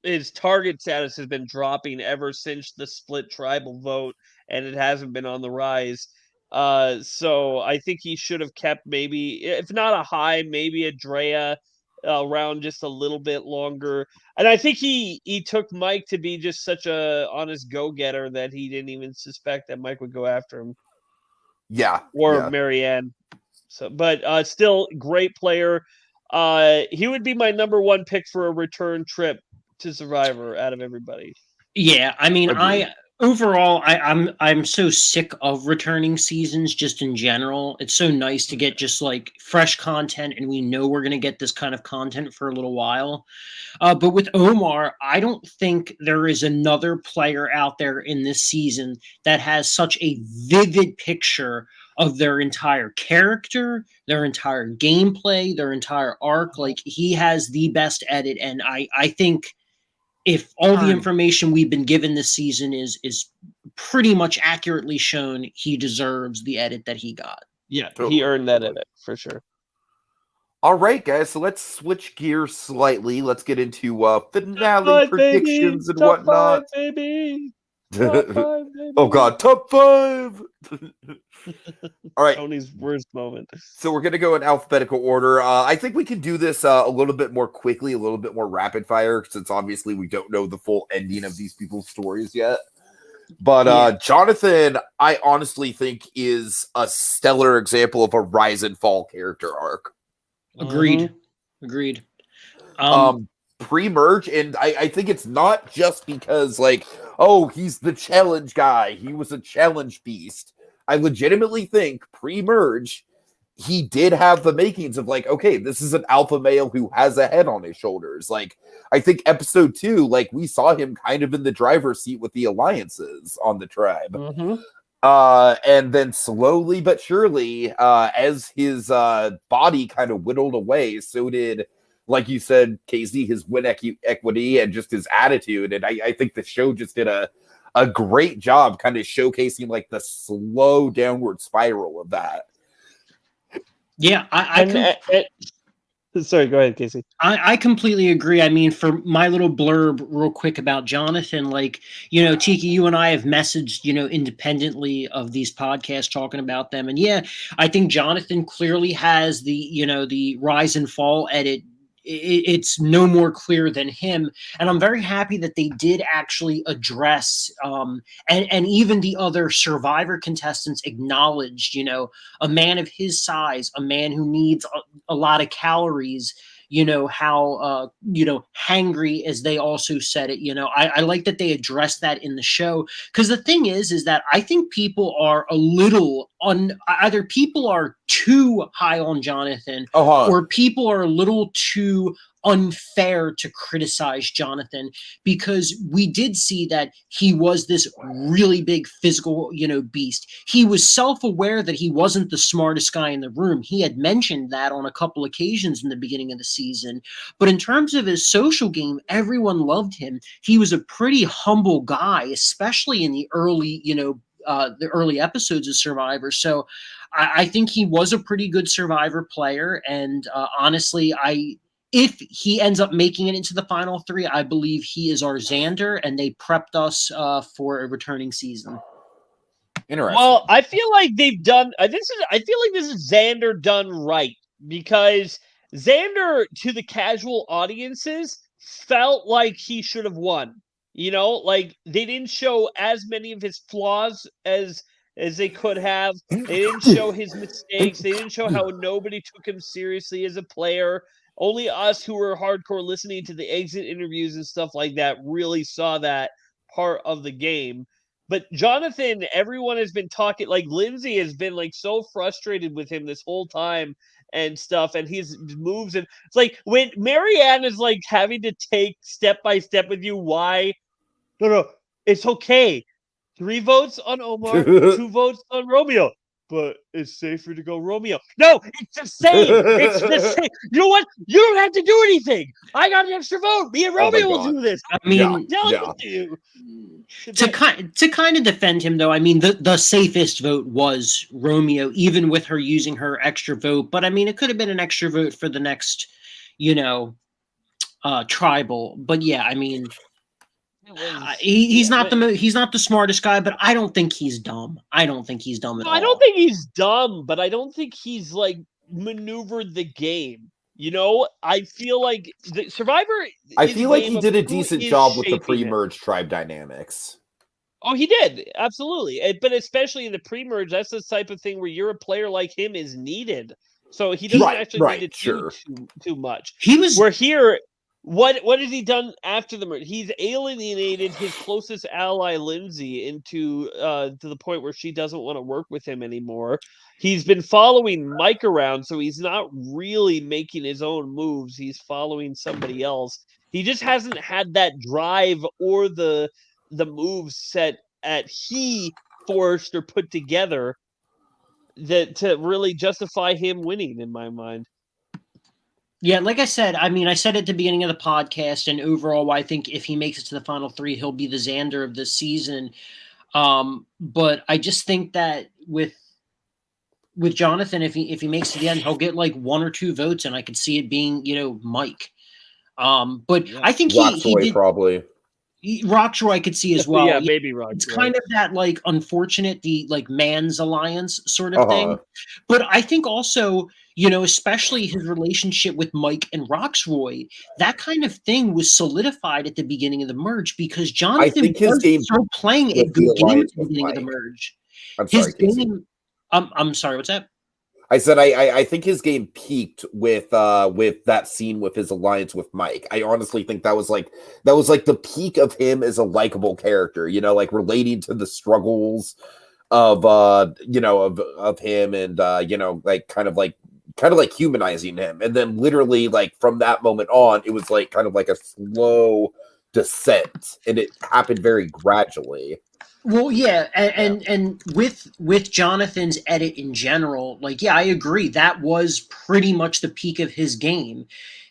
his target status has been dropping ever since the split tribal vote, and it hasn't been on the rise. So I think he should have kept maybe, if not a high, maybe a Drea around just a little bit longer. And I think he took Mike to be just such a honest go-getter that he didn't even suspect that Mike would go after him. Yeah. Or Marianne. So, but still great player. He would be my number 1 pick for a return trip to Survivor out of everybody. Yeah, I mean, overall, I'm so sick of returning seasons just in general. It's so nice to get just fresh content, and we know we're going to get this kind of content for a little while. But with Omar, I don't think there is another player out there in this season that has such a vivid picture of their entire character, their entire gameplay, their entire arc. He has the best edit, and I think if all the information we've been given this season is pretty much accurately shown, he deserves the edit that he got. Yeah, he earned that edit for sure. All right, guys, so let's switch gears slightly. Let's get into finale predictions and whatnot. Baby. Top five, baby. Oh God, top 5. All right. Tony's worst moment. So we're gonna go in alphabetical order. I think we can do this a little bit more quickly, a little bit more rapid fire, since obviously we don't know the full ending of these people's stories yet. But Jonathan, I honestly think is a stellar example of a rise and fall character arc. Agreed. Agreed. Pre-merge, and I think it's not just because, like, oh, he's the challenge guy. He was a challenge beast. I legitimately think pre-merge, he did have the makings of, like, okay, this is an alpha male who has a head on his shoulders. Like, I think episode 2, like, we saw him kind of in the driver's seat with the alliances on the tribe. And then slowly but surely, as his body kind of whittled away, so did, like you said, Casey, his win equity and just his attitude. And I think the show just did a great job kind of showcasing, like, the slow downward spiral of that. Yeah, sorry, go ahead, Casey. I completely agree. I mean, for my little blurb real quick about Jonathan, like, Tiki, you and I have messaged, independently of these podcasts talking about them. And yeah, I think Jonathan clearly has the, the rise and fall edit. It's no more clear than him. And I'm very happy that they did actually address, and even the other Survivor contestants acknowledged, a man of his size, a man who needs a lot of calories, how, hangry, as they also said it. I like that they addressed that in the show, because the thing is that I think people are a little either people are too high on Jonathan, or people are a little too unfair to criticize Jonathan, because we did see that he was this really big physical, beast. He was self-aware that he wasn't the smartest guy in the room. He had mentioned that on a couple occasions in the beginning of the season. But in terms of his social game, everyone loved him. He was a pretty humble guy, especially in the early, the early episodes of Survivor. So I think he was a pretty good Survivor player. And honestly, if he ends up making it into the final 3, I believe he is our Xander, and they prepped us for a returning season. Interesting. Well, I feel like they've done I feel like this is Xander done right, because Xander, to the casual audiences, felt like he should have won. Like, they didn't show as many of his flaws as they could have. They didn't show his mistakes. They didn't show how nobody took him seriously as a player. Only us who were hardcore listening to the exit interviews and stuff like that really saw that part of the game. But Jonathan, everyone has been talking, like, Lindsay has been, like, so frustrated with him this whole time and stuff, and his moves. And it's like when Marianne is, like, having to take step by step with you, why? No, it's okay. 3 votes on Omar, 2 votes on Romeo. But it's safer to go Romeo. No, it's the same. It's the same. You know what? You don't have to do anything. I got an extra vote. Me and Romeo will do this. I mean, to kind of defend him, though, I mean, the safest vote was Romeo, even with her using her extra vote. But I mean, it could have been an extra vote for the next, tribal. But yeah, I mean, he's not the smartest guy, but I don't think he's dumb. I don't think he's dumb at all. I don't think he's dumb, but I don't think he's, like, maneuvered the game. I feel like the Survivor. I feel like he did a decent job with the pre-merge tribe dynamics. Oh, he did, absolutely. But especially in the pre-merge, that's the type of thing where you're a player like him is needed. So he doesn't actually need to do too much. We're here. What has he done after the merge? He's alienated his closest ally, Lindsay, into to the point where she doesn't want to work with him anymore. He's been following Mike around, so he's not really making his own moves. He's following somebody else. He just hasn't had that drive or the moves set he forced or put together that to really justify him winning, in my mind. Yeah, like I said, I mean, I said at the beginning of the podcast, and overall, I think if he makes it to the final 3, he'll be the Xander of this season. But I just think that with Jonathan, if he makes it to the end, he'll get like 1 or 2 votes, and I could see it being, Mike. But I think he did, probably. Rockshore I could see as well. Yeah, maybe Rockshore. It's kind of that like unfortunate, the like man's alliance sort of thing. But I think also, especially his relationship with Mike and Roxroy, that kind of thing was solidified at the beginning of the merge because Jonathan was still playing a good game at the beginning of the merge. I'm sorry, Casey. I'm sorry, what's that? I said I think his game peaked with that scene with his alliance with Mike. I honestly think that was like the peak of him as a likable character, like relating to the struggles of of him and like kind of like humanizing him. And then literally like from that moment on, it was like kind of like a slow descent, and it happened very gradually. Well, yeah, and with Jonathan's edit in general, like, yeah, I agree. That was pretty much the peak of his game.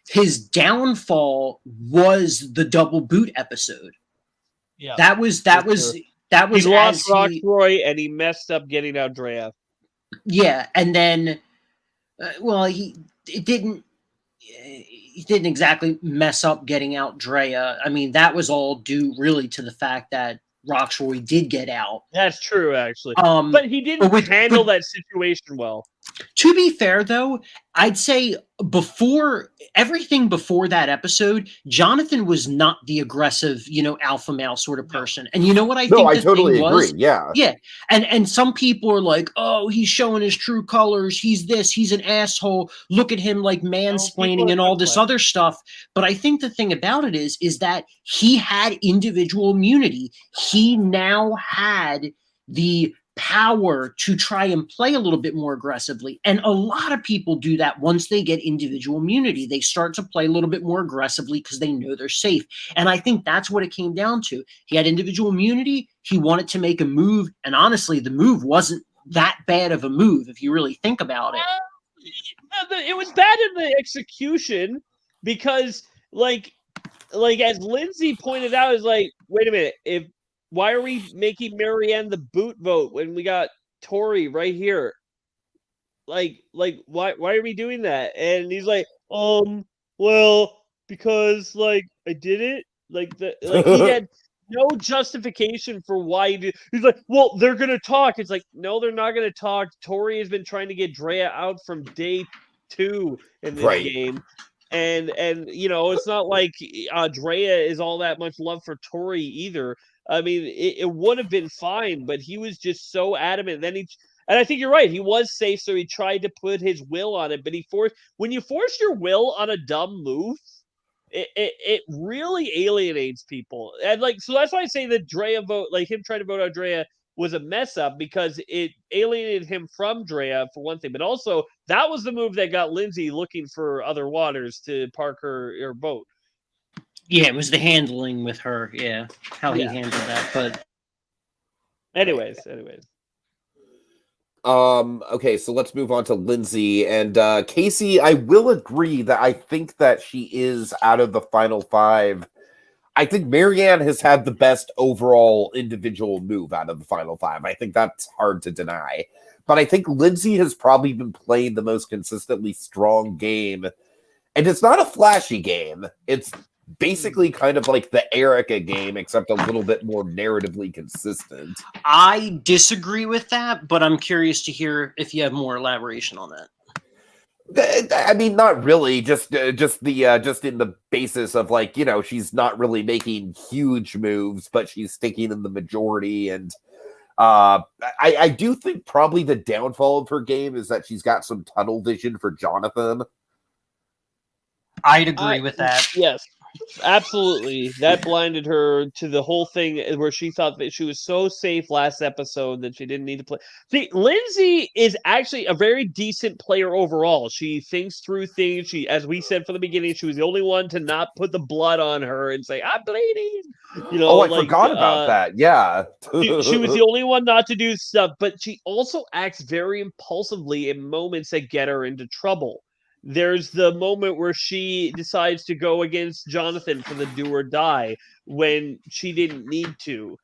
His downfall was the double boot episode. Yeah, that was he lost Rockroy and he messed up getting out Drea. Yeah, and then, he didn't exactly mess up getting out Drea. I mean, that was all due really to the fact that Rockroy did get out. That's true, actually. But he didn't handle that situation well. To be fair, though, I'd say everything before that episode, Jonathan was not the aggressive, alpha male sort of person. And you know what I think? No, I totally agree. Yeah. Yeah. And some people are like, oh, he's showing his true colors. He's this. He's an asshole. Look at him like mansplaining and all this other stuff. But I think the thing about it is that he had individual immunity. He now had the power to try and play a little bit more aggressively. And a lot of people do that once they get individual immunity. They start to play a little bit more aggressively because they know they're safe. And I think that's what it came down to. He had individual immunity. He wanted to make a move. And honestly, the move wasn't that bad of a move if you really think about it. It was bad in the execution because like as Lindsay pointed out, is like, wait a minute, why are we making Marianne the boot vote when we got Tori right here? Like why are we doing that? And he's like, well, because like I did it. He had no justification for why he did. He's like, well, they're gonna talk. It's like, no, they're not gonna talk. Tori has been trying to get Drea out from day 2 in this game. And it's not like Drea is all that much love for Tori either. I mean, it would have been fine, but he was just so adamant. And I think you're right. He was safe, so he tried to put his will on it. But when you force your will on a dumb move, it really alienates people. And so that's why I say the Drea vote, like him trying to vote out Drea, was a mess up because it alienated him from Drea for one thing, but also that was the move that got Lindsay looking for other waters to park her boat. Yeah, it was the handling with her. Yeah, how he handled that. But anyways. Okay, so let's move on to Lindsay and Casey. I will agree that I think that she is out of the final 5. I think Marianne has had the best overall individual move out of the final 5. I think that's hard to deny. But I think Lindsay has probably been playing the most consistently strong game. And it's not a flashy game. It's basically kind of like the Erica game, except a little bit more narratively consistent. I disagree with that, but I'm curious to hear if you have more elaboration on that. I mean, not really. Just in the basis of like, she's not really making huge moves, but she's sticking in the majority. And I do think probably the downfall of her game is that she's got some tunnel vision for Jonathan. I'd agree with that. Yes. Absolutely. That blinded her to the whole thing where she thought that she was so safe last episode that she didn't need to play. See, Lindsay is actually a very decent player overall. She thinks through things. She, as we said from the beginning, she was the only one to not put the blood on her and say, I'm bleeding. I forgot about that. Yeah. she was the only one not to do stuff, but she also acts very impulsively in moments that get her into trouble. There's the moment where she decides to go against Jonathan for the do or die when she didn't need to.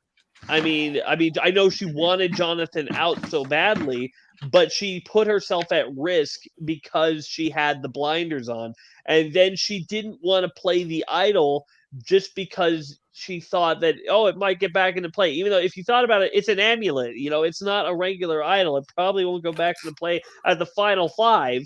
I mean, I know she wanted Jonathan out so badly, but she put herself at risk because she had the blinders on. And then she didn't want to play the idol just because she thought that, it might get back into play. Even though if you thought about it, it's an amulet. It's not a regular idol. It probably won't go back into play at the final 5.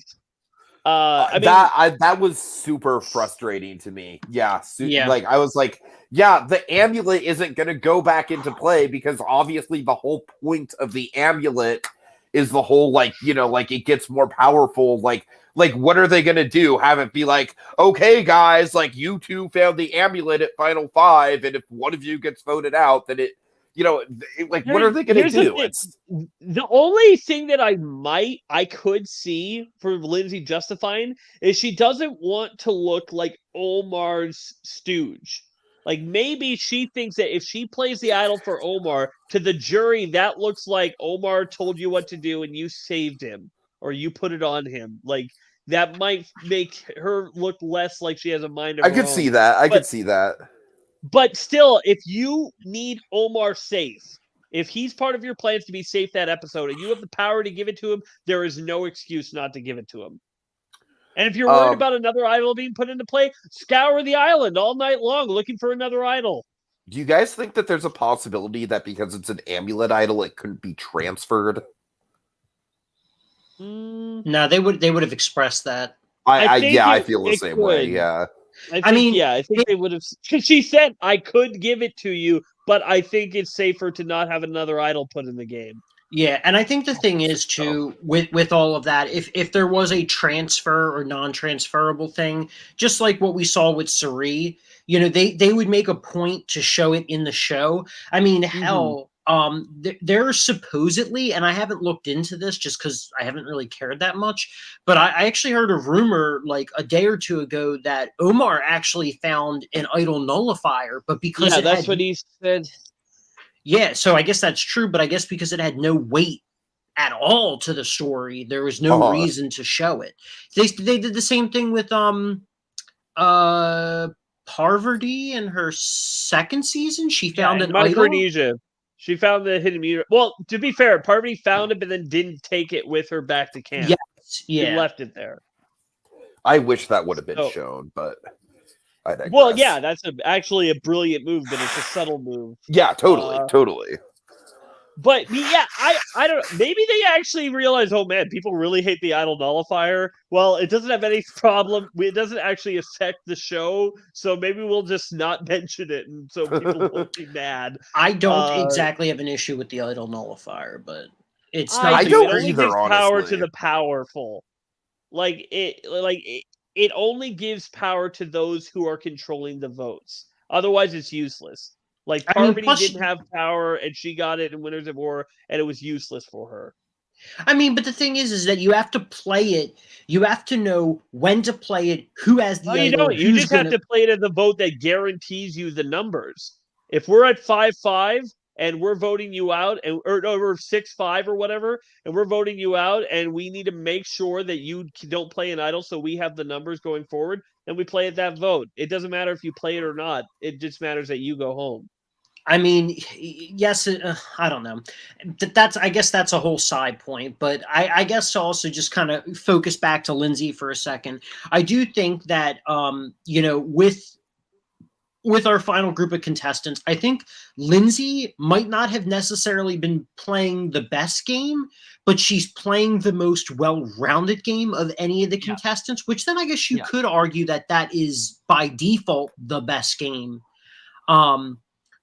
That was super frustrating to me. Yeah. Like I was like, yeah, the amulet isn't going to go back into play because obviously the whole point of the amulet is the whole, like, like it gets more powerful. Like what are they going to do? Have it be like, okay, guys, like you two found the amulet at final 5. And if one of you gets voted out, then it, what are they going to do? It's the only thing that I could see for Lindsay justifying is she doesn't want to look like Omar's stooge. Like maybe she thinks that if she plays the idol for Omar, to the jury, that looks like Omar told you what to do and you saved him or you put it on him. Like that might make her look less like she has a mind of her own. I could see that. But still, if you need Omar safe, if he's part of your plans to be safe that episode and you have the power to give it to him, there is no excuse not to give it to him. And if you're worried about another idol being put into play, scour the island all night long looking for another idol. Do you guys think that there's a possibility that because it's an amulet idol, it couldn't be transferred? No, they would have expressed that. I feel the same way. Yeah. I think they would have. She said, "I could give it to you, but I think it's safer to not have another idol put in the game." Yeah, and I think the thing is too with all of that, if there was a transfer or non-transferable thing, just like what we saw with Suri, they would make a point to show it in the show. I mean, hell, there supposedly, and I haven't looked into this just because I haven't really cared that much, but I actually heard a rumor like a day or two ago that Omar actually found an idol nullifier, but because that's what he said. Yeah, so I guess that's true, but I guess because it had no weight at all to the story, there was no reason to show it. They did the same thing with Parvati in her second season. She found an idol. She found the hidden meteor. Well, to be fair, Parvati found it, but then didn't take it with her back to camp. Yes, She left it there. I wish that would have been shown, but I digress. Well, yeah, that's actually a brilliant move, but it's a subtle move. Yeah, totally. But yeah, I don't know. Maybe they actually realize, oh man, people really hate the idol nullifier. Well, it doesn't have any problem. It doesn't actually affect the show, so maybe we'll just not mention it, and so people won't be mad. I don't exactly have an issue with the idol nullifier, but it's not. I don't only either. Gives honestly, power to the powerful. It only gives power to those who are controlling the votes. Otherwise, it's useless. Like Parvati didn't have power, and she got it in Winners of War, and it was useless for her. I mean, but the thing is that you have to play it. You have to know when to play it. Who has the idol? You don't. You just have to play it at the vote that guarantees you the numbers. If we're at 5-5 and we're voting you out, or we're 6-5 or whatever, and we're voting you out, and we need to make sure that you don't play an idol, so we have the numbers going forward, then we play at that vote. It doesn't matter if you play it or not. It just matters that you go home. I mean, yes, I don't know. I guess that's a whole side point, but I guess to also just kind of focus back to Lindsay for a second. I do think that, with our final group of contestants, I think Lindsay might not have necessarily been playing the best game, but she's playing the most well-rounded game of any of the contestants, which then I guess you could argue that is by default the best game.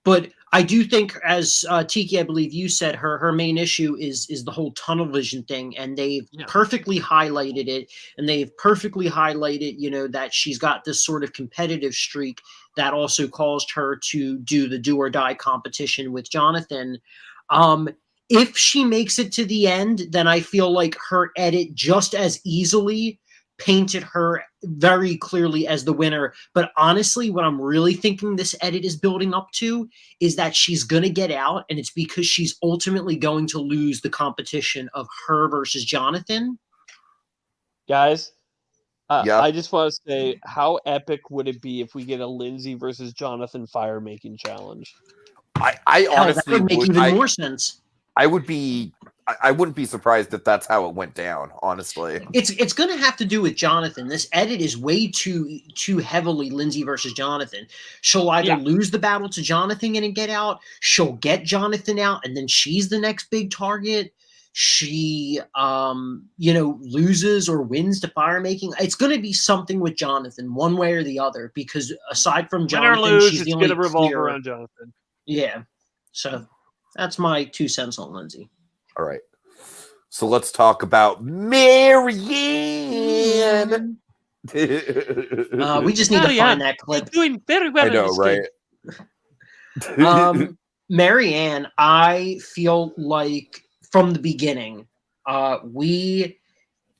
But I do think, as Tiki, I believe you said, her main issue is the whole tunnel vision thing, and they've perfectly highlighted it, and they've perfectly highlighted, that she's got this sort of competitive streak that also caused her to do the do or die competition with Jonathan. If she makes it to the end, then I feel like her edit just as easily painted her very clearly as the winner. But honestly, what I'm really thinking this edit is building up to is that she's going to get out, and it's because she's ultimately going to lose the competition of her versus Jonathan. Guys, I just want to say, how epic would it be if we get a Lindsay versus Jonathan fire making challenge? I honestly that would make even more sense. I would be I wouldn't be surprised if that's how it went down, honestly. It's going to have to do with Jonathan. This edit is way too heavily Lindsay versus Jonathan. She'll either lose the battle to Jonathan and get out, she'll get Jonathan out, and then she's the next big target. She, loses or wins to fire making. It's going to be something with Jonathin, one way or the other, because aside from Jonathan, win or lose, she's the it's only going to revolve clear... around Jonathan. Yeah. So that's my 2 cents on Lindsay. All right. So let's talk about Marion. We just need to find that clip. You're doing very well. I know, right? Marianne, I feel like from the beginning,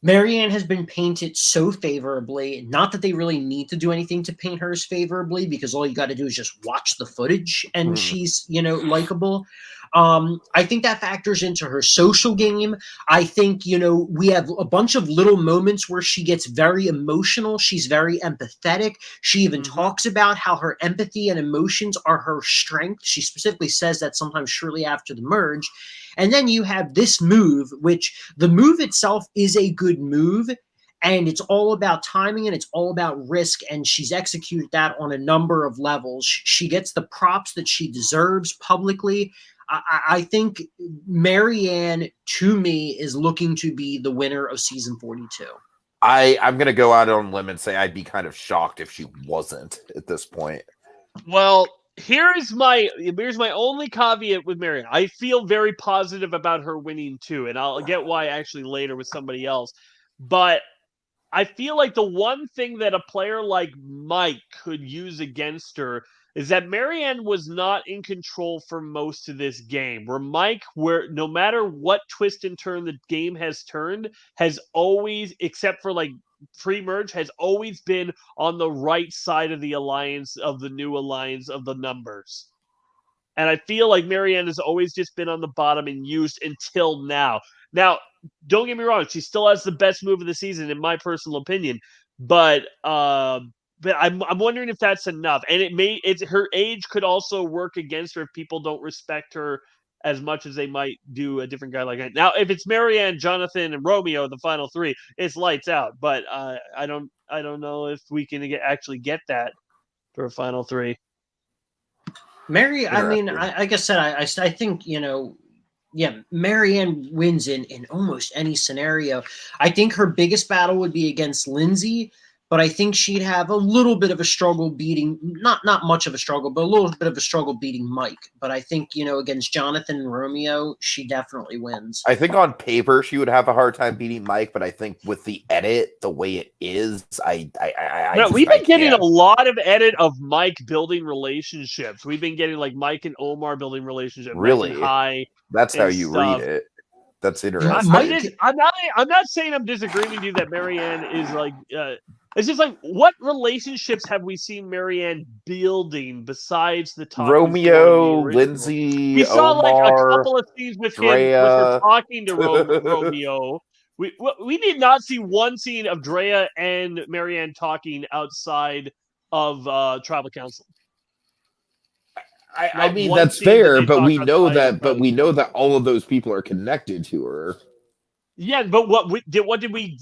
Marianne has been painted so favorably. Not that they really need to do anything to paint her as favorably, because all you got to do is just watch the footage and she's, likable. I think that factors into her social game. I think, we have a bunch of little moments where she gets very emotional. She's very empathetic. She even talks about how her empathy and emotions are her strength. She specifically says that sometimes shortly after the merge. And then you have this move, which the move itself is a good move. And it's all about timing and it's all about risk. And she's executed that on a number of levels. She gets the props that she deserves publicly. I think Marianne, to me, is looking to be the winner of season 42. I'm going to go out on a limb and say I'd be kind of shocked if she wasn't at this point. Well, here's my only caveat with Marion. I feel very positive about her winning too, and I'll get why actually later with somebody else. But I feel like the one thing that a player like Mike could use against her is that Marianne was not in control for most of this game. Where no matter what twist and turn the game has turned, has always, except for like pre-merge, has always been on the right side of the alliance, of the new alliance, of the numbers. And I feel like Marianne has always just been on the bottom and used until now. Now, don't get me wrong, she still has the best move of the season, in my personal opinion. But I'm wondering if that's enough. And her age could also work against her if people don't respect her as much as they might do a different guy like that. Now, if it's Marianne, Jonathan, and Romeo, the final three, it's lights out. But I don't know if we can actually get that for a final three. Like I said, I think, Marianne wins in almost any scenario. I think her biggest battle would be against Lindsay, but I think she'd have a little bit of a struggle beating, not much of a struggle, but a little bit of a struggle beating Mike. But I think, against Jonathan and Romeo, she definitely wins. I think on paper she would have a hard time beating Mike, but I think with the edit, the way it is, we've been getting a lot of edit of Mike building relationships. We've been getting like Mike and Omar building relationships. Really? That's how you read it. That's interesting. I'm not saying I'm disagreeing with you that Marianne is like. It's just like, what relationships have we seen Marianne building besides the talking Romeo, Lindsay, we saw Omar, like a couple of scenes with him, with her talking to Romeo. We did not see one scene of Drea and Marianne talking outside of tribal council. I mean, that's fair, but we know that. But we know that all of those people are connected to her. Yeah, but what did we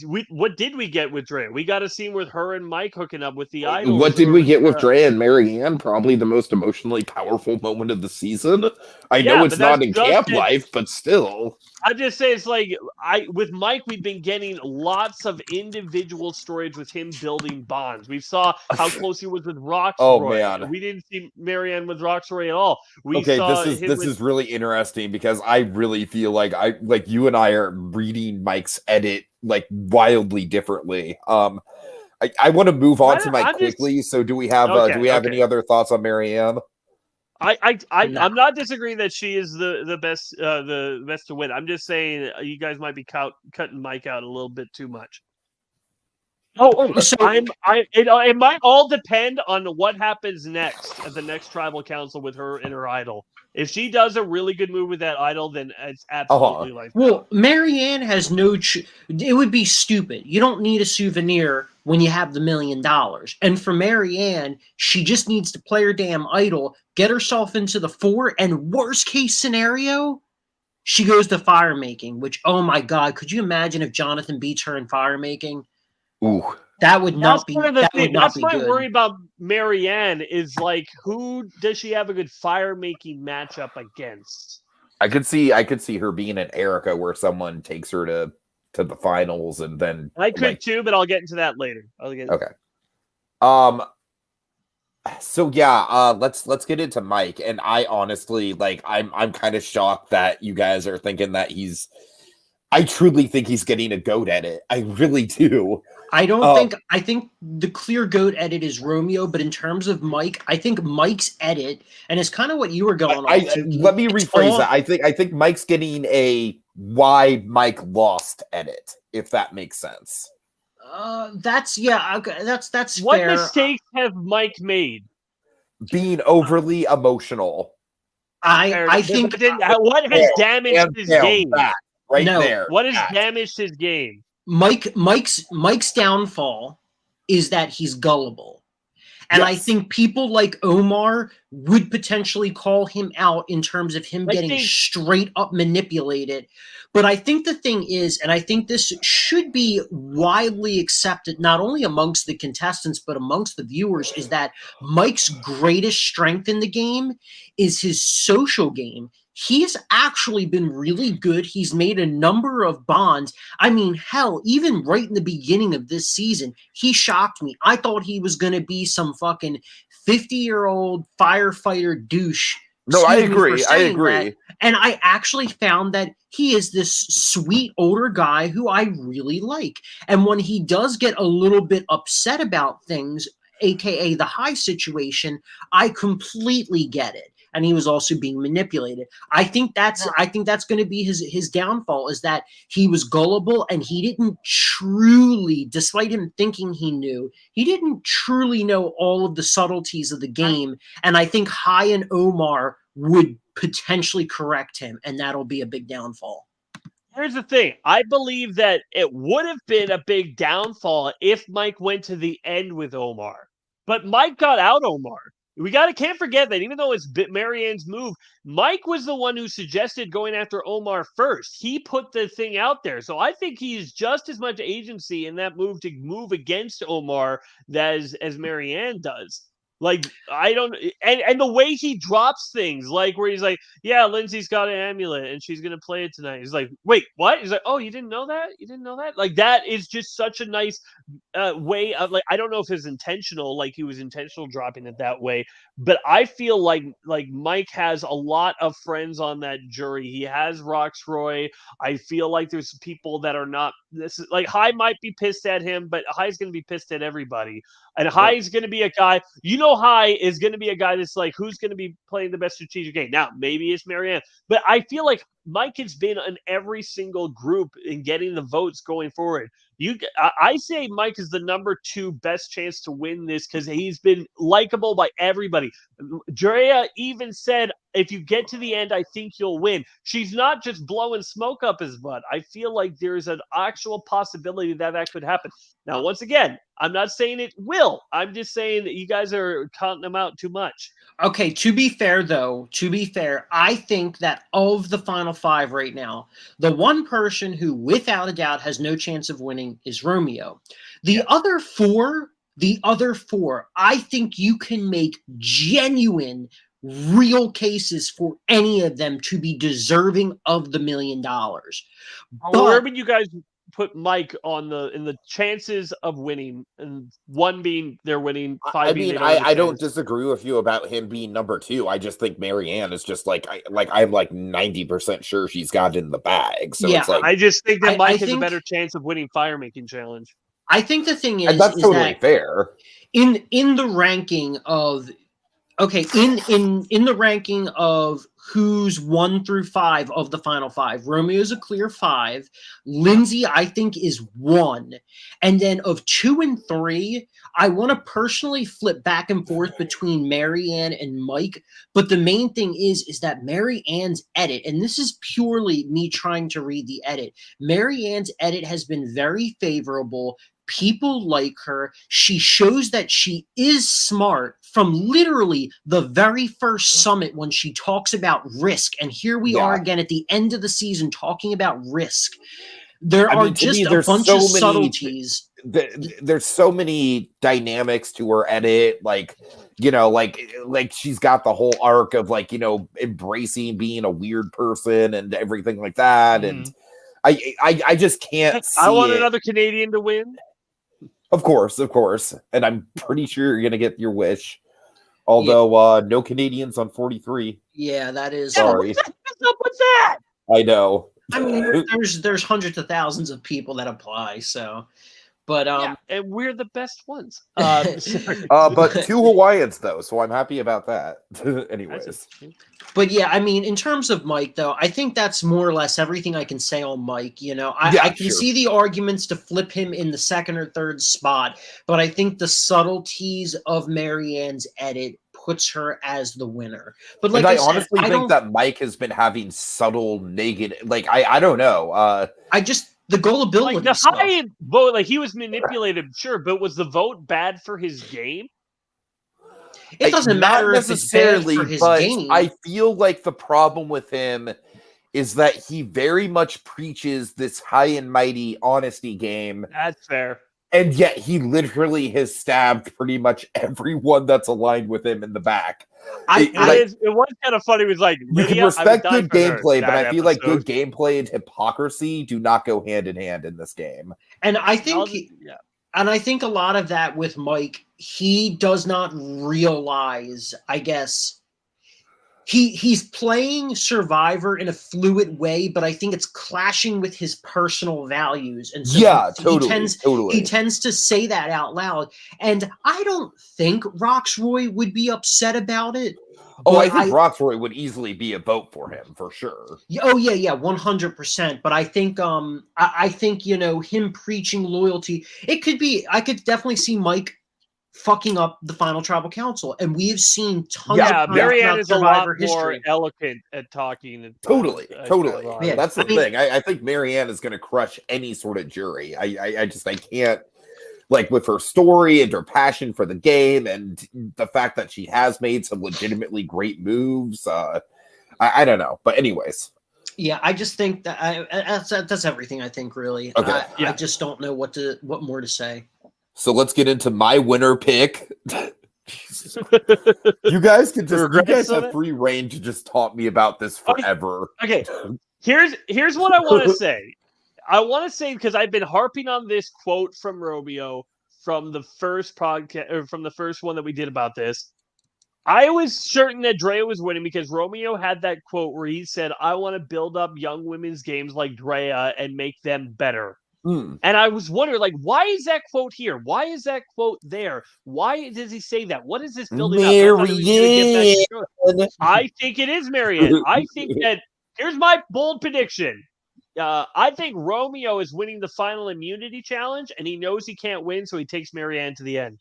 get with Drea? We got a scene with her and Mike hooking up with the idols. What did we get with Drea and Marianne? Probably the most emotionally powerful moment of the season. I know it's not in camp life, but still. I just say it's like with Mike, we've been getting lots of individual stories with him building bonds. We saw how close he was with Roxroy. Oh man, we didn't see Marianne with Roxroy at all. This is really interesting because I really feel like you and I are reading Mike's edit like wildly differently. I want to move on to Mike quickly. So do we have any other thoughts on Marianne? I'm not disagreeing that she is the best to win. I'm just saying you guys might be cutting Mike out a little bit too much. It might all depend on what happens next at the next tribal council with her and her idol. If she does a really good move with that idol, then it's absolutely like. Well, Marianne has no. It would be stupid. You don't need a souvenir when you have the $1 million. And for Marianne, she just needs to play her damn idol, get herself into the 4, and worst case scenario, She goes to fire making, which, oh my God, could you imagine if Jonathan beats her in fire making? Ooh. That would not be. That would not That's be my good. worry about Marianne is like, who does she have a good fire making matchup against? I could see her being an Erica where someone takes her to the finals and then I could too, but I'll get into that later. Okay. So let's get into Mike. And I honestly I'm kind of shocked that you guys are thinking that I truly think he's getting a GOAT edit. I really do. I think the clear GOAT edit is Romeo, but in terms of Mike, I think Mike's edit, and it's kind of what you were going on. Let me rephrase that. I think Mike's getting a why Mike lost edit, if that makes sense. That's what fair. mistakes have Mike made? Being overly emotional. I think what has damaged his game? There. What has damaged his game? Mike's downfall is that he's gullible. And I think people like Omar would potentially call him out in terms of him getting straight up manipulated. But I think the thing is, and I think this should be widely accepted, not only amongst the contestants, but amongst the viewers, is that Mike's greatest strength in the game is his social game. He's actually been really good. He's made a number of bonds. I mean, hell, even right in the beginning of this season, he shocked me. I thought he was going to be some fucking 50-year-old firefighter douche. No, I agree. And I actually found that he is this sweet older guy who I really like. And when he does get a little bit upset about things, aka the high situation, I completely get it. And he was also being manipulated. I think that's going to be his downfall, is that he was gullible and he didn't truly, despite him thinking he knew, he didn't truly know all of the subtleties of the game. And I think Hai and Omar would potentially correct him, and that'll be a big downfall. Here's the thing. I believe that it would have been a big downfall if Mike went to the end with Omar. But Mike got out Omar. Can't forget that even though it's Marianne's move, Mike was the one who suggested going after Omar first. He put the thing out there. So I think he's just as much agency in that move to move against Omar as Marianne does. Like, I don't, and the way he drops things, like where he's like, yeah, Lindsay's got an amulet and she's going to play it tonight. He's like, wait, what? He's like, oh, you didn't know that? You didn't know that? Like, that is just such a nice way of, like, I don't know if it's intentional, like he was intentional dropping it that way, but I feel like Mike has a lot of friends on that jury. He has Roxroy. I feel like there's people that are not, this is like, Hai might be pissed at him, but Hai's going to be pissed at everybody. And Hai's going to be a guy, Hai is going to be a guy that's like, who's going to be playing the best strategic game? Now, maybe it's Marianne, but I feel like Mike has been in every single group in getting the votes going forward. I say Mike is the number 2 best chance to win this because he's been likable by everybody. Drea even said, if you get to the end, I think you'll win. She's not just blowing smoke up his butt. I feel like there's an actual possibility that could happen. Now, once again, I'm not saying it will. I'm just saying that you guys are counting them out too much. Okay, to be fair, I think that of the final 5 right now, the one person who, without a doubt, has no chance of winning is Romeo. The other four, I think you can make genuine, real cases for any of them to be deserving of the $1 million. But where would you guys put Mike in the chances of winning, and 1 being they're winning, 5 being I don't disagree with you about him being number 2. I just think Marianne is just I'm like 90% sure she's got it in the bag. So it's like, I just think that Mike has a better chance of winning fire making challenge. I think the thing is, and that's totally fair. In the ranking of in the ranking of who's 1 through 5 of the final 5, Romeo's a clear 5. Lindsay, I think, is 1. And then of 2 and 3, I want to personally flip back and forth between Marianne and Mike. But the main thing is that Marianne's edit, and this is purely me trying to read the edit, Marianne's edit has been very favorable People like her. She shows that she is smart from literally the very first summit when she talks about risk. And here we are again at the end of the season talking about risk. There are just a bunch of subtleties. There's so many dynamics to her edit, like, you know, like she's got the whole arc of, like, you know, embracing being a weird person and everything like that. And I just can't see I want another Canadian to win. Of course. And I'm pretty sure you're gonna get your wish. Although no Canadians on 43. Yeah, that is sorry. What's up with that? I know. I mean, there's hundreds of thousands of people that apply, so. But and we're the best ones. But 2 Hawaiians though, so I'm happy about that. Anyways. But yeah, I mean, in terms of Mike though, I think that's more or less everything I can say on Mike. You know, I can see the arguments to flip him in the second or third spot, but I think the subtleties of Marianne's edit puts her as the winner. But like I honestly think that Mike has been having subtle negative, like I don't know. The gullibility. Like the high vote, like he was manipulated, sure, but was the vote bad for his game? It doesn't matter if it's bad for his game. I feel like the problem with him is that he very much preaches this high and mighty honesty game. That's fair. And yet he literally has stabbed pretty much everyone that's aligned with him in the back. It was kind of funny. It was like, you can respect good gameplay, but I feel like good gameplay and hypocrisy do not go hand in hand in this game. And I think, and I think a lot of that with Mike, he does not realize, I guess, he's playing Survivor in a fluid way, but I think it's clashing with his personal values. And so he tends to say that out loud. And I don't think Roxroy would be upset about it. Oh, I think Roxroy would easily be a vote for him for sure. Oh yeah, 100%. But I think you know, him preaching loyalty, it could be. I could definitely see Mike fucking up the final tribal council, and we've seen tons of Marianne is a lot more eloquent at talking. Totally. Yeah, that's the thing. I think Marianne is going to crush any sort of jury. I can't, like, with her story and her passion for the game and the fact that she has made some legitimately great moves. I don't know, but anyways. Yeah, I just think that that's everything. I think really. Okay. I just don't know what more to say. So let's get into my winner pick. You guys have free reign to just talk me about this forever. Okay. Here's what I want to say. I want to say, because I've been harping on this quote from Romeo from the first podcast, or from the first one that we did about this. I was certain that Drea was winning because Romeo had that quote where he said, "I want to build up young women's games like Drea and make them better." And I was wondering, like, why is that quote here? Why is that quote there? Why does he say that? What is this building up? I think it is Marion. I think that, here's my bold prediction. I think Romeo is winning the final immunity challenge, and he knows he can't win, so he takes Marianne to the end.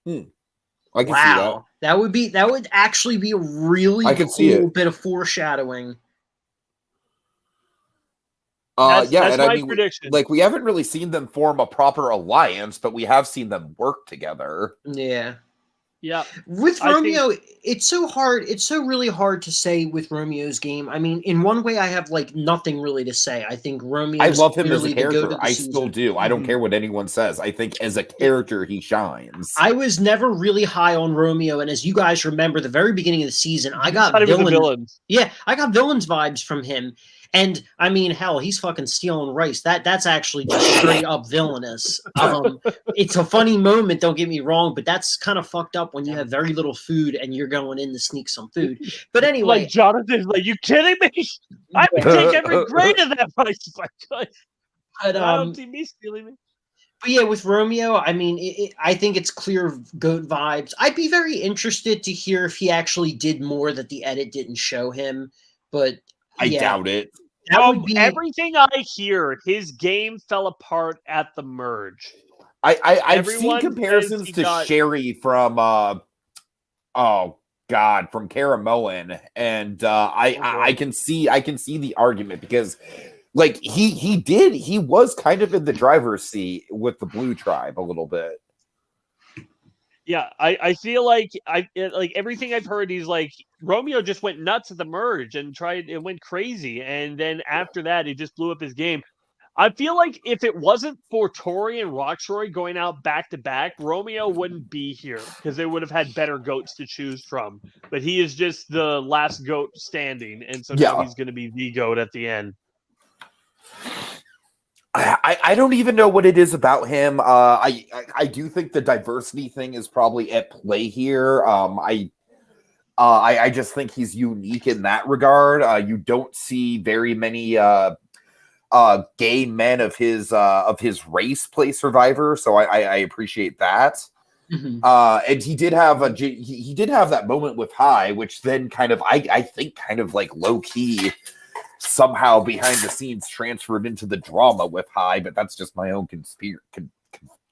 I can see that. That would actually be a really cool bit of foreshadowing. That's my prediction. Like, we haven't really seen them form a proper alliance, but we have seen them work together. Yeah. With Romeo, it's so hard. It's so really hard to say with Romeo's game. I mean, in one way, I have like nothing really to say. I think Romeo. I love him as a character. I still do. I don't care what anyone says. I think as a character, he shines. I was never really high on Romeo, and as you guys remember, the very beginning of the season, I got villains. Yeah, I got villains vibes from him. And I mean, hell, he's fucking stealing rice. That's actually just straight up villainous. It's a funny moment, don't get me wrong, but that's kind of fucked up when you have very little food and you're going in to sneak some food. But anyway, like Jonathan's like, you kidding me? I would take every grain of that rice if I could. But I don't see me stealing it. But yeah, with Romeo, I mean, I think it's clear goat vibes. I'd be very interested to hear if he actually did more that the edit didn't show him, but I doubt it. Everything I hear, his game fell apart at the merge. I've seen comparisons to Sherry from from Karamoan, and I can see the argument because like he was kind of in the driver's seat with the Blue Tribe a little bit. Yeah, I feel like like everything I've heard, he's like Romeo just went nuts at the merge and went crazy, and then after that, he just blew up his game. I feel like if it wasn't for Tori and Roxroy going out back to back, Romeo wouldn't be here because they would have had better goats to choose from. But he is just the last goat standing, and so now he's going to be the goat at the end. I don't even know what it is about him. I do think the diversity thing is probably at play here. I just think he's unique in that regard. You don't see very many gay men of his race play Survivor, so I appreciate that. Mm-hmm. And he did have that moment with High, which then kind of I think kind of like low key somehow behind the scenes transferred into the drama with High, but that's just my own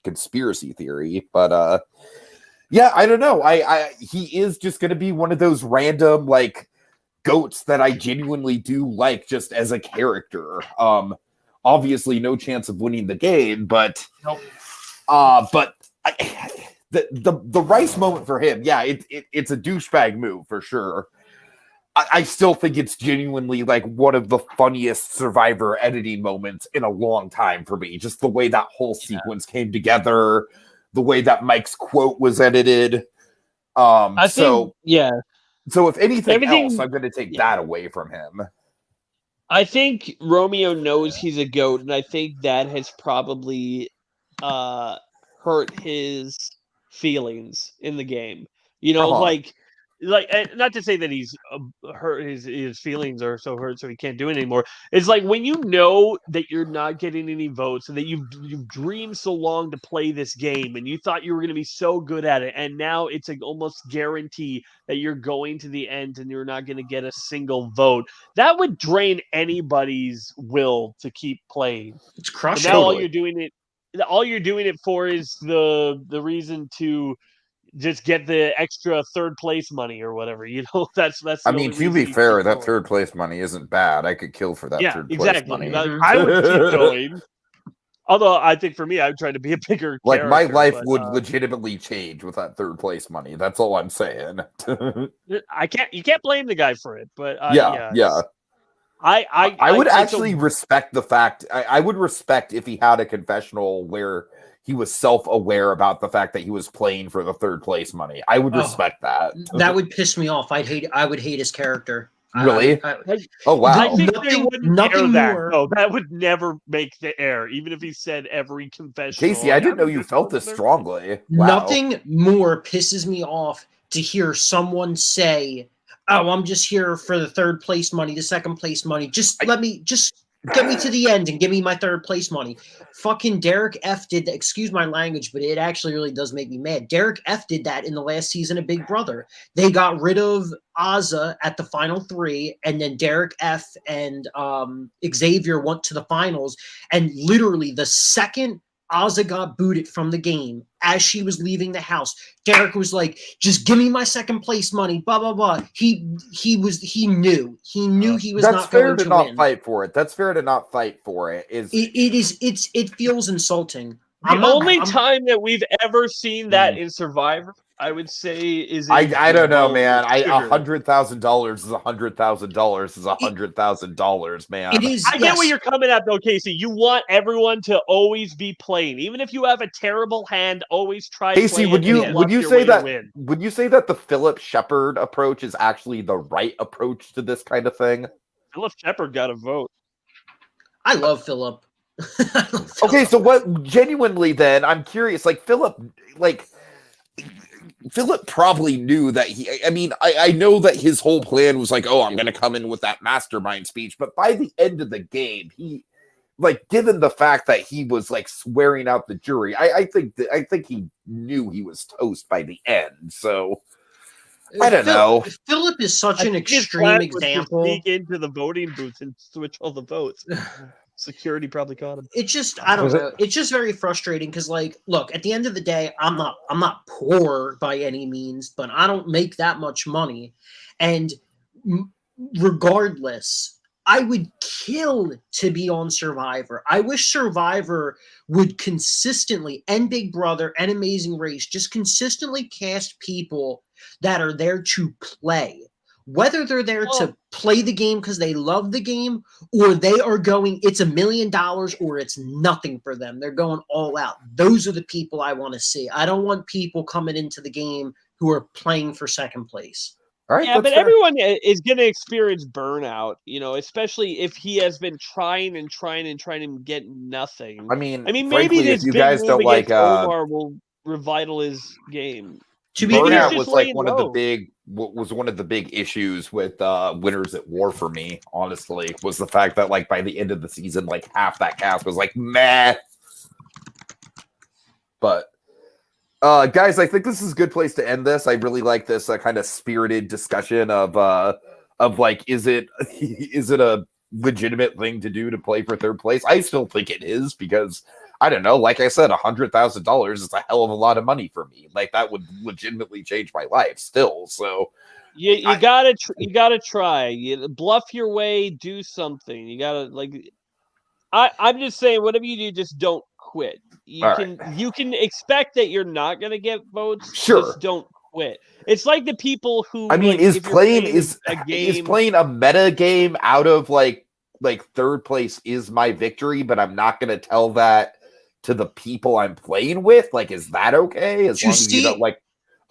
conspiracy theory. But yeah, I don't know. He is just going to be one of those random like goats that I genuinely do like just as a character. Obviously no chance of winning the game, but nope. But the Rice moment for him, yeah, it's a douchebag move for sure. I still think it's genuinely like one of the funniest Survivor editing moments in a long time for me. Just the way that whole sequence came together, the way that Mike's quote was edited. So if anything else, I'm going to take that away from him. I think Romeo knows he's a goat, and I think that has probably hurt his feelings in the game. You know, like not to say that he's hurt his feelings are so hurt so he can't do it anymore. It's like when you know that you're not getting any votes and that you've dreamed so long to play this game and you thought you were going to be so good at it, and now it's like almost guarantee that you're going to the end and you're not going to get a single vote. That would drain anybody's will to keep playing. It's crushing. Now totally. all you're doing it for is the reason to just get the extra third place money or whatever. You know, that's. I mean, to be fair, that third place money isn't bad. I could kill for that third place money. I would keep going. Although I think for me, I would try to be a bigger like my life would legitimately change with that third place money. That's all I'm saying. You can't blame the guy for it, but yeah. I would actually respect the fact. I would respect if he had a confessional where he was self-aware about the fact that he was playing for the third place money. I would respect that. That would piss me off. I would hate his character. Really? Oh wow! I think nothing more. No, that would never make the air, even if he said every confession. Casey, I didn't know you felt this strongly. Wow. Nothing more pisses me off to hear someone say, "Oh, I'm just here for the third place money, the second place money. Just get me to the end and give me my third place money." Fucking Derek F did that. Excuse my language, but it actually really does make me mad. Derek F did that in the last season of Big Brother. They got rid of Azza at the final 3, and then Derek F and Xavier went to the finals. And literally the second Azza got booted from the game as she was leaving the house, Derek was like, "Just give me my second place money." Blah blah blah. He knew he was That's not fair going to to not win. fight for it. That's fair to not fight for it. It feels insulting. The only time that we've ever seen that in Survivor, I would say, is I don't know, man. $100,000 is $100,000 is $100,000, man. It is. I get where you're coming at, though, Casey. You want everyone to always be playing, even if you have a terrible hand. Always try. Casey, would you say that the Philip Shepard approach is actually the right approach to this kind of thing? Philip Shepard got a vote. I love Philip. Okay, so what? Genuinely, then I'm curious. Like Philip probably knew that I mean, I know that his whole plan was like, oh, I'm going to come in with that mastermind speech. But by the end of the game, he, like, given the fact that he was like swearing out the jury, I think he knew he was toast by the end. So I don't know. Philip is such an extreme example. Sneak into the voting booth and switch all the votes. Security probably caught him. It just, I don't know. It's just very frustrating because, like, look, at the end of the day, I'm not poor by any means, but I don't make that much money. And regardless, I would kill to be on Survivor. I wish Survivor would consistently, and Big Brother and Amazing Race, just consistently cast people that are there to play. Whether they're there to play the game because they love the game, or they are going, it's $1 million or it's nothing for them. They're going all out. Those are the people I want to see. I don't want people coming into the game who are playing for second place. All right, Yeah, but fair. everyone is going to experience burnout, especially if he has been trying and get nothing. I mean, maybe frankly, this if you big guys move don't like against Omar will revital his game. To be burnout fair, was like one of the big issues with Winners at War for me, honestly, was the fact that like by the end of the season, like half that cast was like meh. But guys, I think this is a good place to end this. I really like this kind of spirited discussion of like, is it a legitimate thing to do to play for third place? I still think it is, because I don't know. Like I said, $100,000 is a hell of a lot of money for me. Like that would legitimately change my life still. So you gotta try. You bluff your way, do something. You gotta I'm just saying, whatever you do, just don't quit. You can expect that you're not gonna get votes. Sure. Just don't quit. It's like the people who is playing a meta game out of like third place is my victory, but I'm not gonna tell that to the people I'm playing with. Like, is that okay? As long as you don't like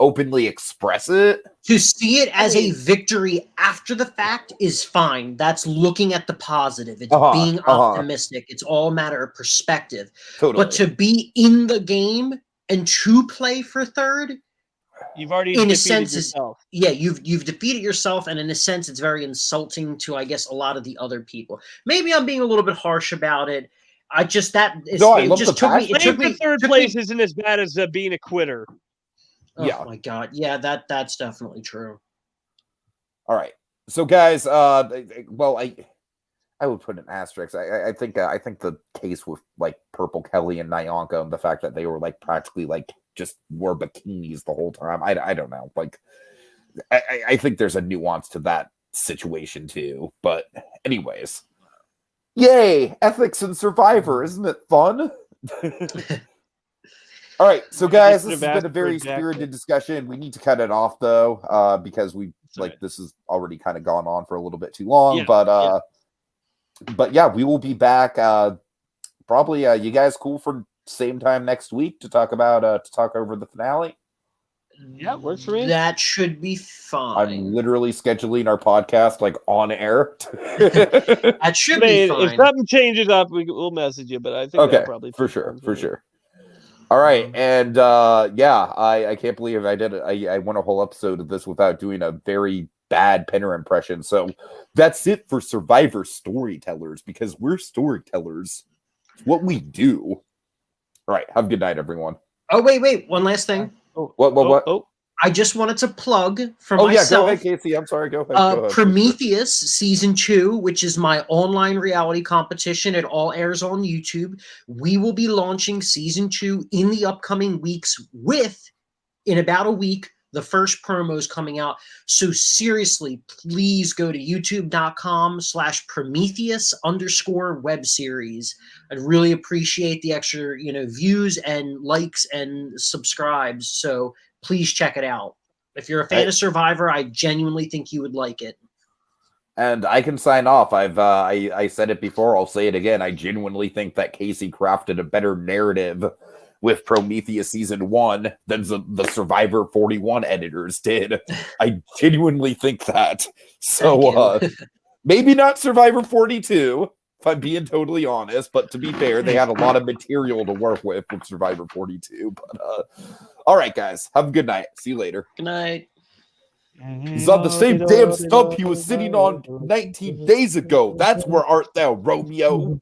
openly express it. To see it as a victory after the fact is fine. That's looking at the positive. It's being optimistic. It's all a matter of perspective. Totally. But to be in the game and to play for third, you've already in a defeated sense yourself. You've defeated yourself, and in a sense it's very insulting to, I guess, a lot of the other people. Maybe I'm being a little bit harsh about it. It just took me. Third place isn't as bad as being a quitter. Oh my god, yeah, that's definitely true. All right, so guys, well, I would put an asterisk. I think the case with like Purple Kelly and Nyanka, and the fact that they were like practically like just wore bikinis the whole time. I don't know. Like, I think there's a nuance to that situation too. But anyways, yay, ethics and Survivor, isn't it fun? All right, so guys, this has been a very spirited discussion. We need to cut it off though, because this has already kind of gone on for a little bit too long. Yeah, but yeah, we will be back. Probably, you guys cool for same time next week to talk over the finale? Yeah, works for me. That should be fine. I'm literally scheduling our podcast like on air. That should be fine. If something changes up, we'll message you. But I think okay, probably for sure. All right, and I can't believe I did it. I went a whole episode of this without doing a very bad Penner impression. So that's it for Survivor Storytellers, because we're storytellers. It's what we do. All right, have a good night, everyone. Oh, wait, one last thing. What? Oh. I just wanted to plug for myself. Yeah, go ahead, Casey. I'm sorry, go ahead. Prometheus Season 2, which is my online reality competition. It all airs on YouTube. We will be launching Season 2 in the upcoming weeks in about a week, the first promos coming out. So seriously, please go to youtube.com/Prometheus_web series. I'd really appreciate the extra, views and likes and subscribes. So please check it out. If you're a fan of Survivor, I genuinely think you would like it. And I can sign off. I said it before, I'll say it again. I genuinely think that Casey crafted a better narrative with Prometheus Season 1 than the Survivor 41 editors did. I genuinely think that. So maybe not Survivor 42, if I'm being totally honest, but to be fair, they had a lot of material to work with Survivor 42. But all right, guys, have a good night. See you later. Good night. He's on the same damn stump he was sitting on 19 days ago. That's where art thou, Romeo.